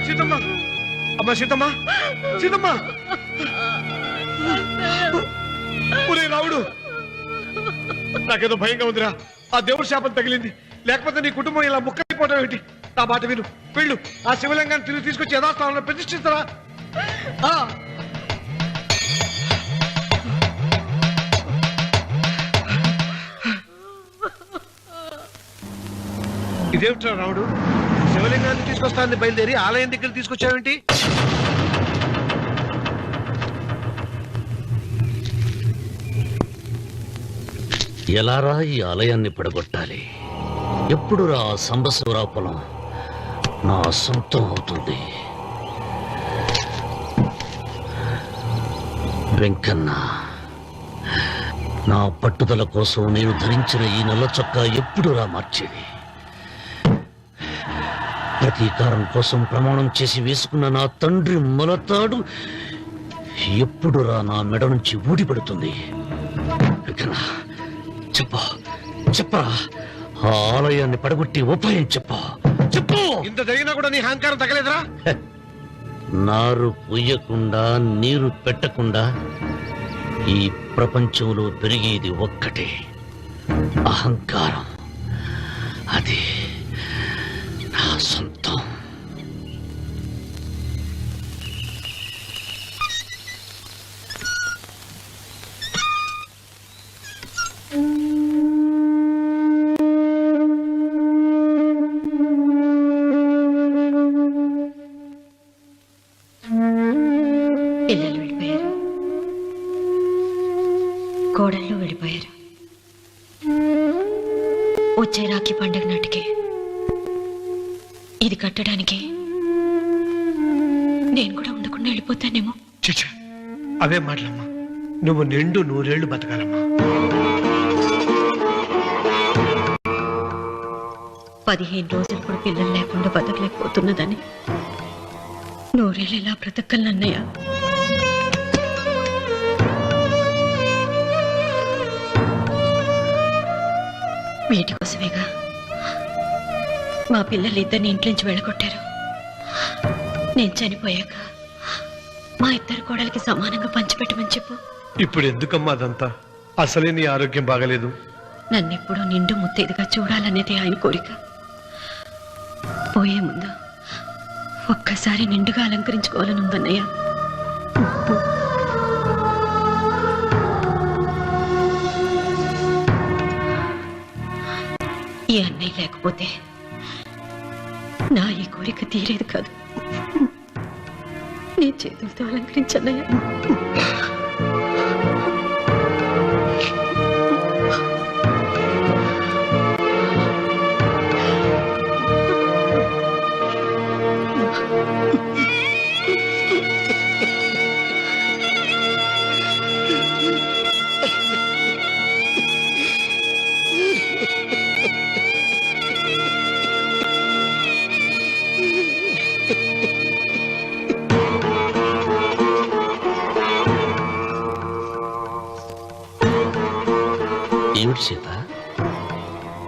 A: సీతమ్మ, అమ్మా సీతమ్మ, సీతమ్మ. ఒరే రావుడు, నాకేదో భయంగా ఉందిరా. ఆ దేవుడి శాపం తగిలింది, లేకపోతే నీ కుటుంబం ఇలా ముక్కైపోవడం ఏంటి? నా మాట విను, వెళ్ళు. ఆ శివలింగాన్ని తిరిగి తీసుకొచ్చి యథాస్థానంలో ప్రతిష్ఠిస్తారా? ఇదేమిట్రా రావుడు, శివలింగాన్ని తీసుకొస్తానని బయలుదేరి ఆలయం దగ్గర తీసుకొచ్చావేంటి?
C: ఎలారా ఈ ఆలయాన్ని పడగొట్టాలి? ఎప్పుడు రా సంబశివరావు పొలం నా సొంతం అవుతుంది? వెంకన్న, నా పట్టుదల కోసం నేను ధరించిన ఈ నల్ల చొక్కా ఎప్పుడురా మార్చేది? ప్రతీకారం కోసం ప్రమాణం చేసి వేసుకున్న నా తండ్రి మొలతాడు ఎప్పుడురా నా మెడ నుంచి ఊడిపడుతుంది? వెంకన్న, చెప్పరా, ఆ ఆలయాన్ని పడగొట్టి ఉపాయం చెప్పు.
A: ఇంత జరిగినా కూడా నీ అహంకారం తగ్గలేదురా?
C: నారు పొయ్యకుండా నీరు పెట్టకుండా ఈ ప్రపంచంలో పెరిగేది ఒక్కటే, అహంకారం. అది నా సొంతం.
H: పిల్లలు వెళ్ళిపోయారు, కోడళ్ళు వెళ్ళిపోయారు. వచ్చే రాఖీ పండగ నాటికి ఇది కట్టడానికి నేను కూడా ఉండకుండా వెళ్ళిపోతానేమో.
A: చిచ్చ, అవే మాటలమ్మా. నువ్వు నిండు 100 ఏళ్లు బతకాలమ్మా.
H: 15 రోజులు కూడా పిల్లలు లేకుండా బతకలేకపోతున్నదని 100 ఏళ్ళు ఎలా బ్రతకలన్నయ్య? వీటి కోసమేగా మా పిల్లలు ఇద్దరిని ఇంట్లోంచి వెళ్ళగొట్టారు. నేను చనిపోయాక మా ఇద్దరు కోడలికి సమానంగా పంచిపెట్టమని చెప్పు.
A: ఇప్పుడు ఎందుకమ్మా అదంతా? అసలే నీ ఆరోగ్యం బాగలేదు.
H: నన్నెప్పుడూ నిండు ముత్తైదుగా చూడాలనేది ఆయన కోరిక. పోయే ముందు ఒక్కసారి నిండుగా అలంకరించుకోవాలని ఉందన్నయ్య. ఈ అన్నయ్య లేకపోతే నా ఈ కోరిక తీరేది కాదు. నీ చేతులతో అలంకరించన్నయ్య.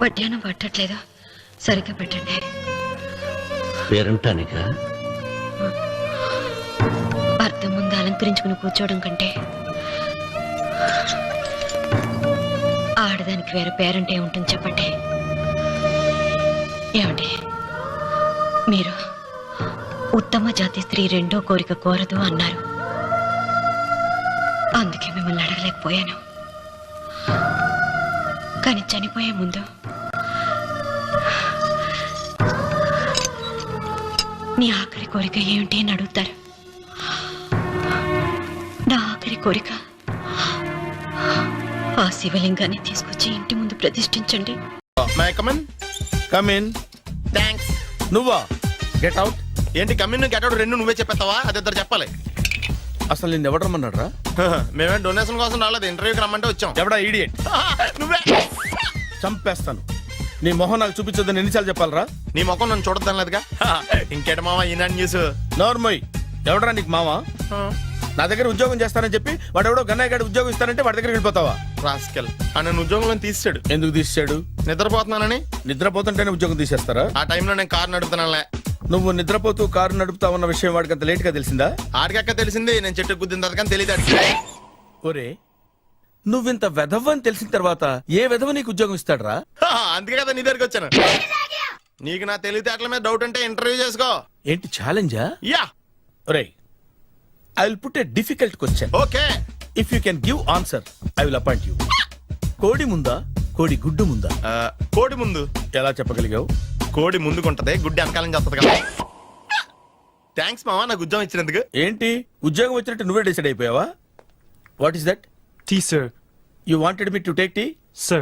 H: వడ్డానం పట్టట్లేదు, సరిగ్గా పెట్టండి.
C: పేరంటానిక
H: అర్థం ముందు అలంకరించుకుని కూర్చోవడం కంటే ఆడదానికి వేరే పేరంటే ఉంటుంది చెప్పండి. ఏమండి, మీరు ఉత్తమ జాతి స్త్రీ రెండో కోరిక కోరదు అన్నారు. అందుకే మిమ్మల్ని అడగలేకపోయాను. కానీ చనిపోయే ముందు నీ ఆఖరి కోరిక ఏమిటి అని అడుగుతారు. నా ఆఖరి కోరిక ఆ శివలింగాన్ని తీసుకొచ్చి ఇంటి ముందు ప్రతిష్ఠించండి.
A: Come in thanks. నువ్వా? Get out. ఏంటి కమిన్ గెట్ అవుట్ రెండు నువ్వే చెప్పేస్తావా? అది ఇద్దరు చెప్పాలి. అసలు నేను ఎవరు రమ్మన్నాడు రా? మేమే డొనేషన్ కోసం రాలేదు, ఇంటర్వ్యూకి రమ్మంటే వచ్చాం. ఎవడా ఈడియట్? నువ్వే. చంపేస్తాను. నీ మొహం నాకు చూపించొద్దని ఎన్నిసార్లు చెప్పాలరా? నీ మొహం నన్ను చూడద్దాం లేదుగా. ఇంకేట మావా ఈనాడు న్యూస్? నోర్మోయ్. ఎవడరా నీకు మావా? నా దగ్గర ఉద్యోగం చేస్తానని చెప్పి వాడెవడో గన్నయ్య గారి ఉద్యోగం ఇస్తానంటే వాడి దగ్గర వెళ్ళిపోతావా? రాస్కెల్. నన్ను ఉద్యోగంలో తీసాడు. ఎందుకు తీసాడు? నిద్రపోతున్నానని. నిద్రపోతుంటేనే ఉద్యోగం తీసేస్తారా? ఆ టైంలో నేను కారు నడుపుతున్నానులే. నువ్వు నిద్రపోతూ కారు నడుపుతా ఉన్న విషయం వాడికి అంత లేట్ గా తెలిసిందా? ఆడికక్క తెలిసింది, నేను చెట్టు గుద్దిన తర్వాత కానీ తెలియదు. ఒరే, నువ్వింత వెధవ అని తెలిసిన తర్వాత ఏ వెధవ నీకు ఉద్యోగం ఇస్తాడరా? అందుకే కదా నీ దగ్గరికి వచ్చాను. నీకు నా తెలివితేటల మీద డౌట్ అంటే ఇంటర్వ్యూ చేసుకో. ఏంటి ఛాలెంజా? యా. ఒరే, I will put a difficult question. Okay. If you can give answer I will appoint you. కోడి ముందా, కోడి గుడ్డు ముందా? కోడి ముందు. ఎలా చెప్పగలిగావు? కోడి ముందుకుంటది, గుడ్డి వెనకాలం చేస్తుంది కదా. థ్యాంక్స్ మావా నాకు ఉద్యోగం ఇచ్చినందుకు. ఏంటి ఉద్యోగం వచ్చినట్టు నువ్వే డిసైడ్ అయిపోయావా? What is that?
J: Tea, sir.
A: You wanted me to take tea?
J: Sir.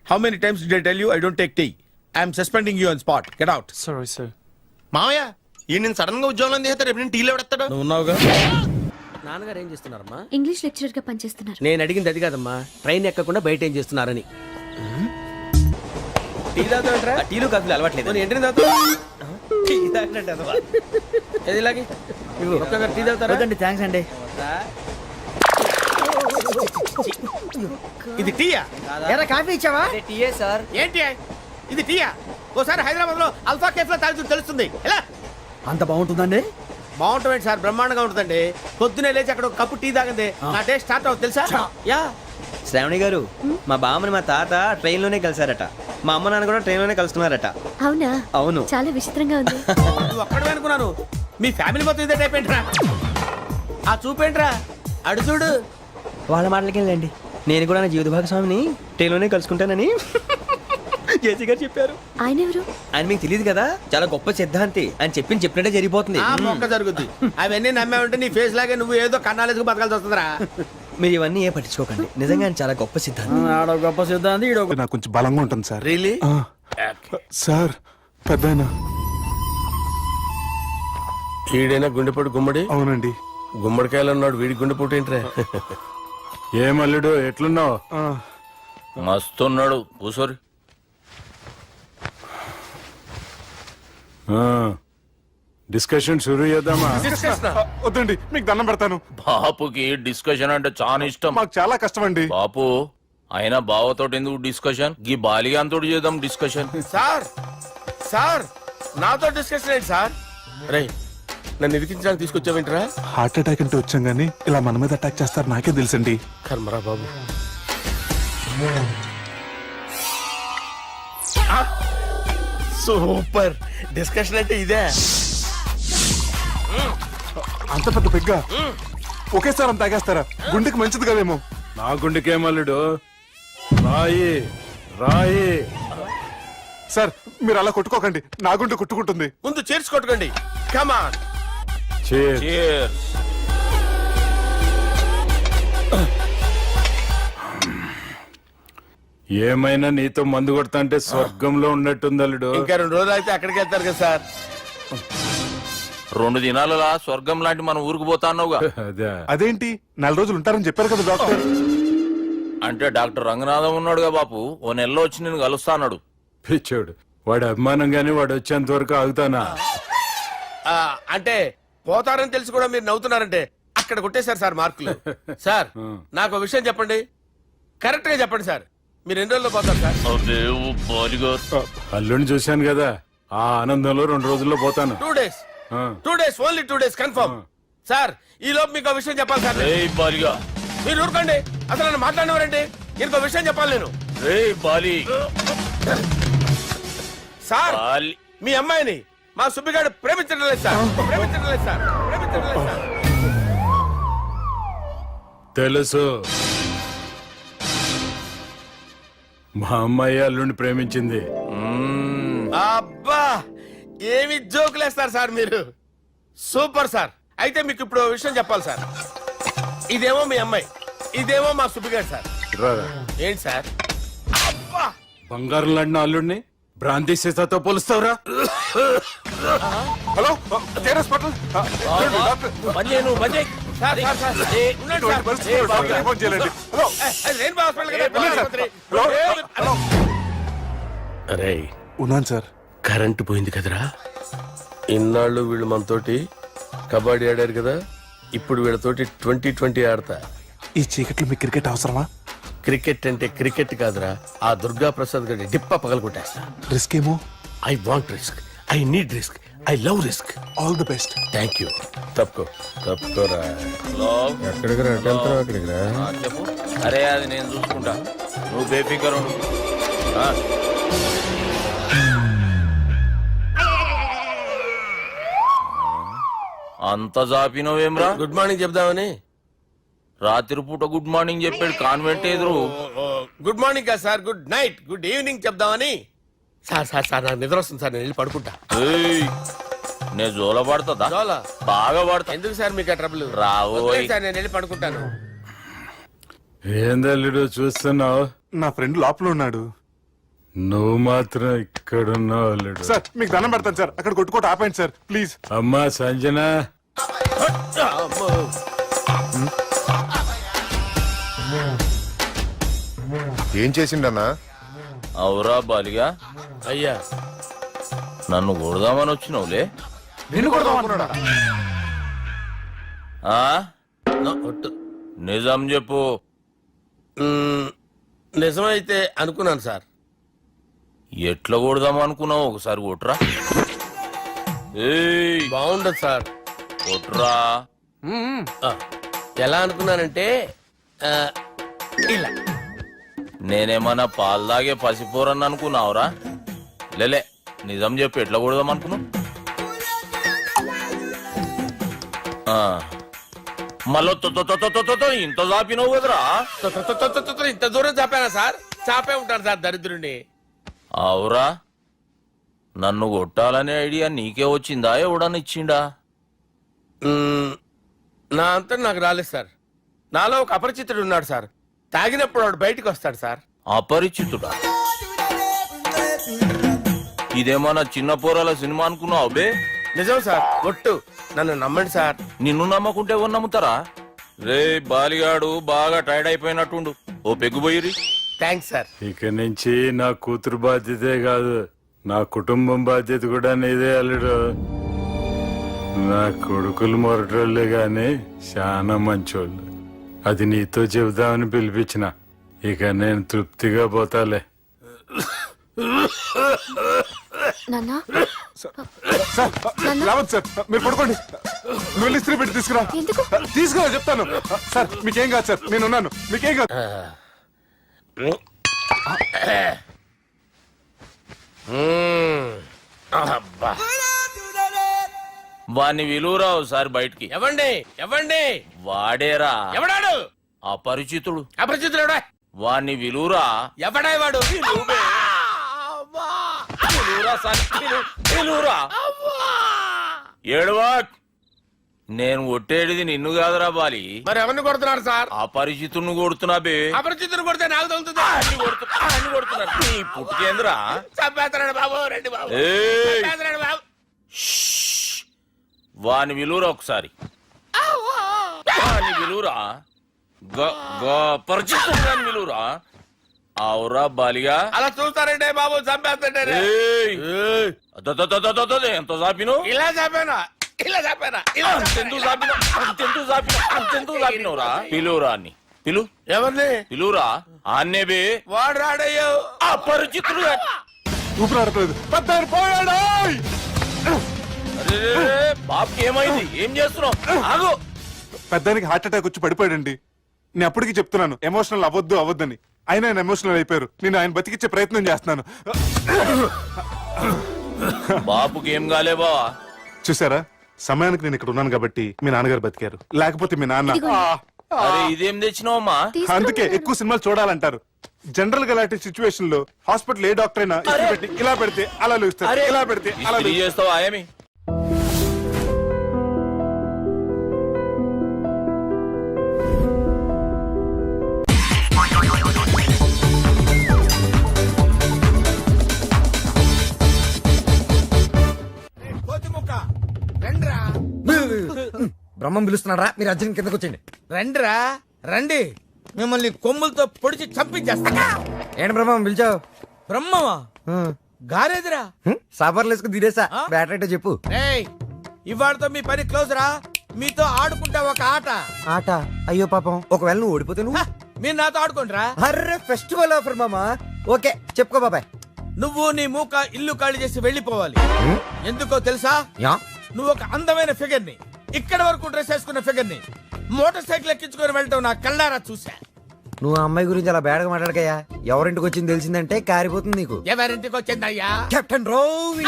A: How many times did I tell you I don't take tea? I am suspending you on spot. Get out.
J: Sorry, sir.
A: మావయ్య ఈ నేను sudden గా ఉద్యోగంలో తీస్తే రేపు నేను టీలో పెడతాడు. నువ్వు ఉన్నావుగా.
K: నాన్నగారు ఏం చేస్తున్నారమ్మా?
B: ఇంగ్లీష్ లెక్చరర్ గా పనిచేస్తున్నారు.
K: నేను అడిగింది అది కాదమ్మా, ట్రైన్ ఎక్కకుండా బయట ఏం చేస్తున్నారని.
A: టీ తాగుతావంటరా?
K: టీలు కాఫీలు అలవాట్లేదు.
A: ఏంటి తాగుతావు?
K: టీ తాగినట్టు అదవా.
A: ఏది ఇలాగే ఒక్కగారు టీ తాగుతారా?
K: థ్యాంక్స్ అండి.
A: ఇది టీయా?
K: ఎరా కాఫీ ఇచ్చావా? టీయే సార్.
A: ఏంటి ఇది టీయా? ఓసారి హైదరాబాద్ లో అల్ఫా కేఫ్ లో తాగుతూ తెలుస్తుంది. ఎలా
K: అంత బాగుంటుందండి?
A: బాగుంటుంది సార్, బ్రహ్మాండంగా ఉంటుందండి. పొద్దునే లేచి అక్కడ ఒక కప్పు టీ తాగింది నా డే స్టార్ట్ అవుతుంది తెలుసా? యా.
K: శ్రావణి గారు, మా బామ్మని మా తాత ట్రైన్ లోనే కలిసారట. మా అమ్మ నాన్న కూడా ట్రైన్ లోనే కలుస్తున్నారట.
B: అవునా?
K: అవును.
B: చాలా విచిత్రంగా ఉంది.
A: నువ్వు ఒక్కడే అనుకున్నాను, మీ ఫ్యామిలీ మొత్తం ఇదే టైప్ ఏంట్రా? ఆ చూపేంట్రా, అడు చూడు.
K: వాళ్ళ మాటలకి వెళ్ళండి. నేను కూడా నా జీవిత భాగస్వామిని ట్రైన్ లోనే కలుసుకుంటానని జేసీ గారు చెప్పారు.
B: ఆయన ఎవరు?
K: ఆయన మీకు తెలియదు కదా, చాలా గొప్ప సిద్ధాంతి అని చెప్పినట్టే జరిగిపోతుంది.
A: మొక్క జరుగుద్ది. అవన్నీ నమ్మే ఉంటే నీ ఫేస్ లాగే నువ్వు ఏదో కన్నాలేసుకు బతకాల్సి వస్తుందిరా.
K: మీరు ఇవన్నీ ఏ పట్టించుకోకండి, నిజంగా ఆయన చాలా గొప్ప సిద్ధాంతి.
A: ఆడో గొప్ప సిద్ధాంతి, ఈడో
J: నాకు కొంచెం బలంగా ఉంటుంది సార్.
A: రియలీ?
J: సార్ పెద్దయినా.
A: ఈడైనా గుండెపోటు గుమ్మడి?
J: అవునండి.
A: గుమ్మడికాయలు అన్నాడు, వీడి గుండెపోటు ఏంట్రా?
J: ఏమల్లుడు ఎట్లున్నావు?
G: మస్తున్నాడు కూసోరి.
J: డిస్కషన్ షురూ చేద్దామా? వద్దండి, మీకు దండం పెడతాను.
G: బాపుకి డిస్కషన్ అంటే చాలా ఇష్టం.
J: మాకు చాలా కష్టం అండి.
G: బాపు అయినా బావతోటి ఎందుకు డిస్కషన్? గీ బాలిగాంతోటి చేద్దాం డిస్కషన్.
A: సార్ సార్ నాతో డిస్కషన్ ఏంటి సార్? రే నన్ను ఇరికించడానికి తీసుకొచ్చావేంట్రా?
J: హార్ట్ అటాక్ అంటే వచ్చాం గానీ ఇలా మన మీద అటాక్ చేస్తారు నాకే తెలుసండి.
A: కర్మరా బాబు. సూపర్ డిస్కషన్ అంటే ఇదే.
J: అంత పెద్ద పెగ్గా ఒకేసారి అంత తాగేస్తారా? గుండెకి మంచిది కదేమో. నా గుండెకేమల్లుడు రాయి రాయి. సార్ మీరు అలా కొట్టుకోకండి, నా గుండె కొట్టుకుంటుంది.
A: ముందు చేర్చి కొట్టుకోండి. కమాన్.
G: Cheers.
J: ఏమైనా నీతో మందు కొడతా అంటే స్వర్గంలో ఉన్నట్టుంది అల్లుడు.
A: ఇంకా 2 రోజులు అయితే అక్కడికి వెళ్తారు కదా సార్.
G: 2 దినాలలా స్వర్గం లాంటి మన ఊరికి పోతాన్నావుగా.
J: అదేంటి 4 రోజులు ఉంటారని చెప్పారు కదా డాక్టర్.
G: అంటే డాక్టర్ రంగనాథం ఉన్నాడుగా బాపు, ఓ నెలలో వచ్చి నేను కలుస్తా అన్నాడు.
J: పిచ్చోడు, వాడు అభిమానంగానే వాడు వచ్చేంత వరకు ఆగుతానా?
A: అంటే పోతారని తెలిసి కూడా మీరు నవ్వుతున్నారంటే అక్కడ కొట్టేశారు సార్ మార్కులు. సార్ నాకు విషయం చెప్పండి, కరెక్ట్ గా చెప్పండి సార్. మీరు ఎన్ని రోజుల్లో పోతారు సార్?
J: అల్లుడిని చూశాను కదా, ఆ ఆనందంలో 2 రోజుల్లో పోతాను.
A: 2 days.
J: ఆ.
A: 2 days, only 2 days confirm. Sir ఈ లోపు మీకు ఒక విషయం చెప్పాలి సార్. మీరు ఊరుకోండి, అసలు నన్ను మాట్లాడినవారండి. ఇంకో విషయం చెప్పాలి నేను. సార్ మీ అమ్మాయిని మా సుబ్బిగాడు ప్రేమించడం లేదు సార్. ప్రేమించడం లేదు సార్. ప్రేమించడం లేదు సార్.
J: తెలుసు, మా అమ్మాయి అల్లుడిని ప్రేమించింది.
A: అబ్బా ఏమి జోకులేస్తారు సార్ మీరు. Super sir. అయితే మీకు ఇప్పుడు ఓ విషయం చెప్పాలి సార్. ఇదేమో మీ అమ్మాయి, ఇదేమో మా సుబ్బిగాడు సార్.
J: రారా.
A: ఏంటి సార్? అబ్బా
J: బంగారం లాంటి అల్లుడిని భ్రాంతి సీతతో పోలుస్తావురా?
F: హలో కేరస్ పటల్
A: సార్, సార్, సార్. ఉండండి సార్.
F: ఫోన్ చేయాలండి. హలో
A: రెయిన్బో హాస్పిటల్ కదా,
F: వెళ్ళండి సార్.
A: ఆసుపత్రి.
F: హలో
A: అరే
F: ఉన్నాను సార్.
A: కరెంటు పోయింది కదరా. ఇన్నాళ్ళు వీళ్ళు మనతోటి కబడ్డీ ఆడారు కదా, ఇప్పుడు వీళ్ళతోటి 2020 ఆడతా.
F: ఈ చీకట్లో మీకు క్రికెట్ అవసరమా?
A: క్రికెట్ అంటే క్రికెట్ కాదురా, ఆ దుర్గా ప్రసాద్ గారి డిప్ప పగల కొట్టేస్తా.
F: రిస్క్ ఏమో.
A: I want risk, I need risk, I love risk.
F: All the best.
A: Thank you. తప్పుకోరా. ఎక్కడికి రా? వెళ్తారా అక్కడికి రా.
G: చెప్పు. అరే అది నేను చూసుకుంటా, నువ్వు బేఫికర్ ఉండు. అంత జాపినవేమ్రా?
A: గుడ్ మార్నింగ్ చెప్దామని.
G: రాత్రి పూట గుడ్ మార్నింగ్ చెప్పాడు కాన్వెంట్ ఎదురు.
A: గుడ్ మార్నింగ్ కాదు sir, good night, good evening చెప్దామని. సార్ సార్ సార్ నాకు నిద్ర వస్తుంది సార్, నేను వెళ్ళి పడుకుంటా.
G: ఏయ్, నేను జోల పడుతుందా?
A: జోలా?
G: బాగా పడతా.
A: ఎందుకు సార్ మీకు ఆ ట్రబుల్?
G: రావోయ్.
A: సార్ నేను వెళ్ళి పడుకుంటాను.
J: ఏందల్లుడు చూస్తున్నావు?
F: నా ఫ్రెండ్ లోపల ఉన్నాడు.
J: నువ్వు మాత్రం ఇక్కడున్నావు అల్లుడు.
F: సార్ మీకు దండం పెడతాను సార్, అక్కడ కొట్టుకోట ఆపండి సార్ ప్లీజ్.
J: అమ్మా సంజన,
L: ఏం చేసిండన్నా?
G: అవురా బాలిగా,
A: అయ్యా
G: నన్ను కొడదామని వచ్చినావులే.
F: నిన్ను కొడదామన్నాడా?
G: ఆ?
A: ఒట్టు.
G: నిజం చెప్పు.
A: నిజమైతే అనుకున్నాను సార్.
G: ఎట్లా కొడదాం అనుకున్నావు? ఒకసారి కొట్రా. ఏయ్,
A: బాగుండదు సార్.
G: కొట్రా.
A: ఆ, ఎలా అనుకున్నానంటే ఆ, ఇలా.
G: నేనేమన్నా పాలు తాగే పసిపోరని అనుకున్నావురా? లేలే, నిజం చెప్పు, ఎట్లా కొడదాం అనుకున్నావు? మళ్ళీ ఇంత చాపినావు కదరా?
A: ఇంత దూరం చాపానా సార్? చాపే ఉంటాను సార్ దరిద్రుడిని.
G: అవురా, నన్ను కొట్టాలనే ఐడియా నీకే వచ్చిందా? ఎవడన్నా ఇచ్చిండా?
A: నా అంతా నాకు రాలేదు సార్. నాలో ఒక అపరిచితుడు ఉన్నాడు సార్. తాగినప్పుడు వాడు బయటికి వస్తాడు సార్.
G: అపరిచితుడా? ఇదేమన్నా చిన్న పోరాల సినిమా అనుకున్నావు బే?
A: నిజం సార్, ఒట్టు. నన్ను నమ్మండి సార్.
G: నిన్ను నమ్మకుంటే ఎవరు నమ్ముతారా? రే బాలిగాడు బాగా టైర్డ్ అయిపోయినట్టుండు, ఓ పెగ్గుబోయిరి.
A: Thanks sir.
J: ఇక నుంచి నా కూతురు బాధ్యతే కాదు, నా కుటుంబం బాధ్యత కూడా నీదే అల్లుడు. నా కొడుకులు మొరటోళ్ళే గాని చాలా మంచోళ్ళు. అది నీతో చెబుదామని పిలిపించిన. ఇక నేను తృప్తిగా పోతాలే.
F: సార్ రావద్దు సార్, మీరు పడుకోండి. నువ్వు వెళ్ళి ఇస్త్రీ పెట్టి తీసుకురా. తీసుకురా చెప్తాను. సార్ మీకేం కాదు సార్, నేను ఉన్నాను. మీకేం కాదు.
A: అబ్బా.
G: వాణ్ణి విలువరా ఒకసారి బయటికి.
A: ఎవండి ఎవండి?
G: వాడేరా.
A: ఎవడాడు?
G: అపరిచితుడు.
A: అపరిచితుడు ఎవడా?
G: వాణ్ణి విలువరా.
A: ఎవడా వాడు?
G: విలువరా సార్, విలువరా. ఏడవా. నేను కొట్టేడిది నిన్ను కాదురా బాలి.
A: మరి ఎవరిని కొడుతున్నారు సార్?
G: అపరిచితుడిని కొడుతున్నా బే.
A: అపరిచితుడు కొడితే నాకు తగులుతుందా?
G: అన్ని కొడుతున్నారు. నీ పుట్టుకేంద్రా?
A: చంపేస్తున్నాడు బాబు, రండి బాబు.
G: ఏయ్,
A: చంపేస్తున్నాడు బాబు.
G: వాని విలువరా ఒకసారి. వాని విలువరా. పరిచితుడు విలువరా. అవురా బాలిగా.
A: అలా చూస్తారంటే బాబు, చంపేస్తాడే.
G: ఎంత చాపిను?
A: ఇలా చంపానా? ఇలా చంపానా?
G: అంతెందుకు చాపినవురా? పిలువురా అని. పిలు
A: ఎవరిని
G: పిలురా ఆన్నేబే
A: వాడు రాడయ్యో
G: అపరిచితుడు.
J: ఊపిరాడట్లేదు. పెద్దాయన పోయాడు.
G: బాబుకి ఏమైంది? ఏం చేస్తున్నావు? ఆగు.
J: పెద్దానికి హార్ట్ అటాక్ వచ్చి పడిపోయాడండి. నేను అప్పటికి చెప్తున్నాను ఎమోషనల్ అవ్వద్దని. అయినా ఆయన ఎమోషనల్ అయిపోయారు. నేను ఆయన బతికిచ్చే ప్రయత్నం చేస్తున్నాను.
G: బాబుకి ఏం కాలేవా?
J: చూసారా, సమయానికి నేను ఇక్కడ ఉన్నాను కాబట్టి మీ నాన్నగారు బతికారు. లేకపోతే మీ నాన్న
G: అరే ఇదేం తెచ్చినావమ్మా?
J: అందుకే ఎక్కువ సినిమాలు చూడాలంటారు. జనరల్ గా ఇలాంటి సిచ్యువేషన్ లో హాస్పిటల్ ఏ డాక్టర్ అయినా ఇట్లా పెట్టి ఇలా పెడితే అలా లూస్తారు, ఇలా పెడితే అలా
G: ఇస్త్రీ చేస్తావా ఏమి?
K: బ్రహ్మం పిలుస్తున్నారా? మీరు అర్జున్ కిందకు వచ్చండి.
A: రండిరా రండి, మిమ్మల్ని కొమ్ములతో పొడిచి చంపించేస్తా.
K: ఏంటి బ్రహ్మం పిలిచావు?
A: బ్రహ్మమా గారేదిరా?
K: సాబార్లు వేసుకుని తీరేసా. బ్యాటరీ చెప్పు.
A: ఏయ్, ఇవాళతో మీ పని క్లోజ్ రా. మీతో ఆడుకుంటా ఒక ఆట.
K: ఆట? అయ్యో పాపం, ఒకవేళ నువ్వు ఓడిపోతే నువ్వు?
A: మీరు నాతో ఆడుకుంటారా?
K: అర్రే ఫెస్టివల్ ఆఫర్ మామా. ఓకే చెప్పుకో బాబాయ్.
A: నువ్వు నీ మూక ఇల్లు ఖాళీ చేసి వెళ్ళిపోవాలి. ఎందుకో తెలుసా? నువ్వు ఒక అందమైన ఫిగర్ ని, ఇక్కడ వరకు డ్రెస్ వేసుకున్న ఫిగర్ ని మోటార్ సైకిల్ ఎక్కించుకొని వెళ్ళటం నా కళ్ళారా చూసా.
K: నువ్వు ఆ అమ్మాయి గురించి అలా బేడగా మాట్లాడకయ్యా. ఎవరింటికి వచ్చింది తెలిసిందంటే కారిపోతుంది నీకు.
A: ఎవరింటికి వచ్చిందయ్యా?
K: కెప్టెన్ రోవి.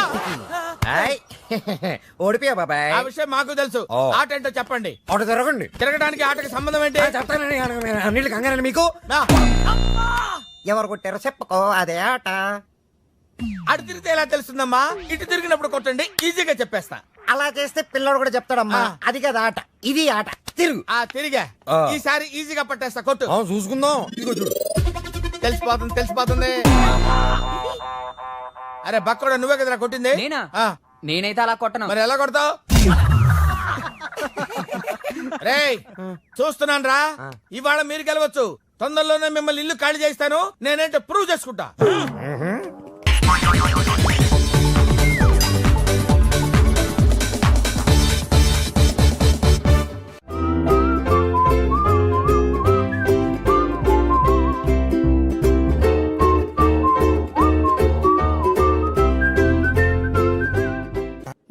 K: ఓడిపోయా బాబాయ్.
A: ఆ విషయం మాకు తెలుసు. ఆట ఏంటో చెప్పండి.
K: ఆట తిరగండి.
A: తిరగడానికి ఆటకి సంబంధం ఏంటి?
K: చెప్తానని అన్నిళ్ళు కంగారండి మీకు. ఎవరు కొట్టారో చెప్పుకో, అదే ఆట.
A: అటు తిరిగితే ఎలా తెలుస్తుందమ్మా? ఇటు తిరిగినప్పుడు కొట్టండి, ఈజీగా చెప్పేస్తా.
K: అలా చేస్తే పిల్లడు కూడా చెప్తాడమ్మా. అది కదా ఆట, ఇది ఆట. తిరుగు.
A: తిరిగా ఈసారి ఈజీగా పట్టేస్తా. కొట్టు.
K: చూసుకుందాం. ఇదిగో చూడు.
A: తెలిసిపోతుంది. అరే బక్కడా, నువ్వే కదరా కొట్టింది?
K: నేనైతే అలా కొట్టను.
A: మరి ఎలా కొడతావు? రేయ్ చూస్తున్నాను రా, ఇవాళ మీరు గెలవచ్చు. తొందరలోనే మిమ్మల్ని ఇల్లు ఖాళీ చేస్తాను. నేనేంటో ప్రూవ్ చేసుకుంటా.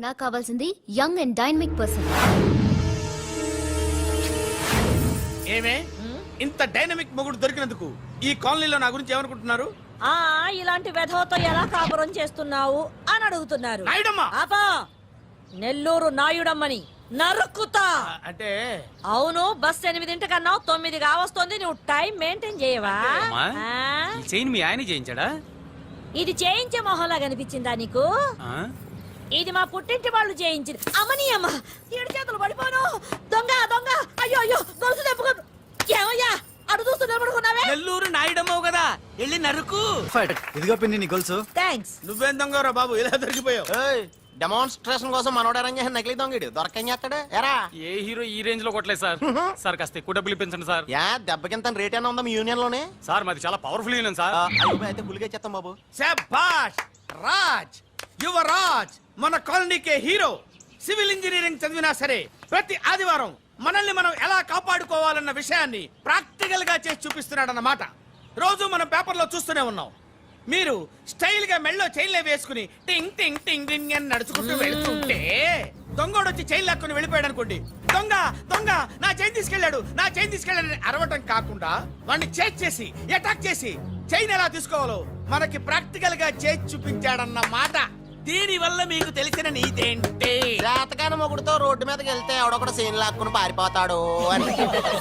B: నాకు కావాల్సింది యంగ్ అండ్ డైనమిక్ పర్సన్.
A: ఏమే ఇంత డైనమిక్ మొగుడు దొరికినందుకు ఈ కాలనీలో నా గురించి ఏమనుకుంటున్నారు?
D: ఇలాంటి వెధవతో ఎలా కాపురం చేస్తున్నావు అని అడుగుతున్నారు.
A: నాయుడమ్మా!
D: ఆపా! నెల్లూరు నాయుడమ్మని నరుక్కుతా.
A: అంటే
D: అవును, బస్ 8 9 కావస్తుంది. నువ్వు టైం మెయింటైన్ చేయవా?
K: మీ ఆయన చేయించాడా?
D: ఇది చేయించే మొహంలా కనిపించిందా నీకు? ఇది మా పుట్టింటి వాళ్ళు చేయించింది. అమ్మని అమ్మ, 7 చేతులు పడిపోను. దొంగ దొంగ! అయ్యో అయ్యో, గొలుసు తెప్పుకో. ఏమయ్యా అడు చూస్తూ నిలబడుకున్నావే?
A: నెల్లూరు నాయుడమ్మవు కదా, వెళ్ళి నరుకు.
K: ఇదిగో పిన్ని నీ గొలుసు.
D: థ్యాంక్స్.
A: నువ్వేం దొంగరా బాబు, ఇలా దొరికిపోయావు?
E: డెమాన్స్ట్రేషన్ కోసం మనోడు అరేంజ్ చేసిన నకిలీ దొంగడు దొరకని చేస్తాడు. ఎరా
I: ఏ హీరో ఈ రేంజ్ లో కొట్టలేదు సార్. సార్ కాస్త ఎక్కువ డబ్బులు ఇప్పించండి సార్.
E: దెబ్బకింత రేట్ అయినా ఉందా మీ యూనియన్ లోనే?
I: సార్ మాది చాలా పవర్ఫుల్ యూనియన్ సార్.
E: అయితే గులిగా చేస్తాం బాబు.
A: శభాష్ రాజ్, యువరాజ్, మన కాలనీకే హీరో. సివిల్ ఇంజనీరింగ్ చదివినా సరే ప్రతి ఆదివారం మనల్ని మనం ఎలా కాపాడుకోవాలన్న విషయాన్ని ప్రాక్టికల్ గా చేసి చూపిస్తున్నాడన్నమాట. రోజు మనం పేపర్లో చూస్తూనే ఉన్నాం. మీరు స్టైల్ గా మెళ్ళో చైన్లే వేసుకుని టింగ్ టింగ్ టింగ్ టింగ్ అని నడుచుకుంటూ వెళ్తుంటే దొంగోడు వచ్చి చైన్ లాక్కుని వెళ్ళిపోయాడు అనుకోండి. దొంగ దొంగ నా చైన్ తీసుకెళ్లాడు, నా చైన్ తీసుకెళ్లాడని అరవటం కాకుండా వాడిని చేజ్ చేసి అటాక్ చేసి చైన్ ఎలా తీసుకోవాలో మనకి ప్రాక్టికల్ గా చేసి చూపించాడన్న మాట. దీని వల్ల మీకు తెలిసిన నీతేంటి?
E: జాతకాన మొగుడుతో రోడ్డు మీదకి వెళ్తే ఎవడొకడు సీన్ లాక్కుని పారిపోతాడు అని.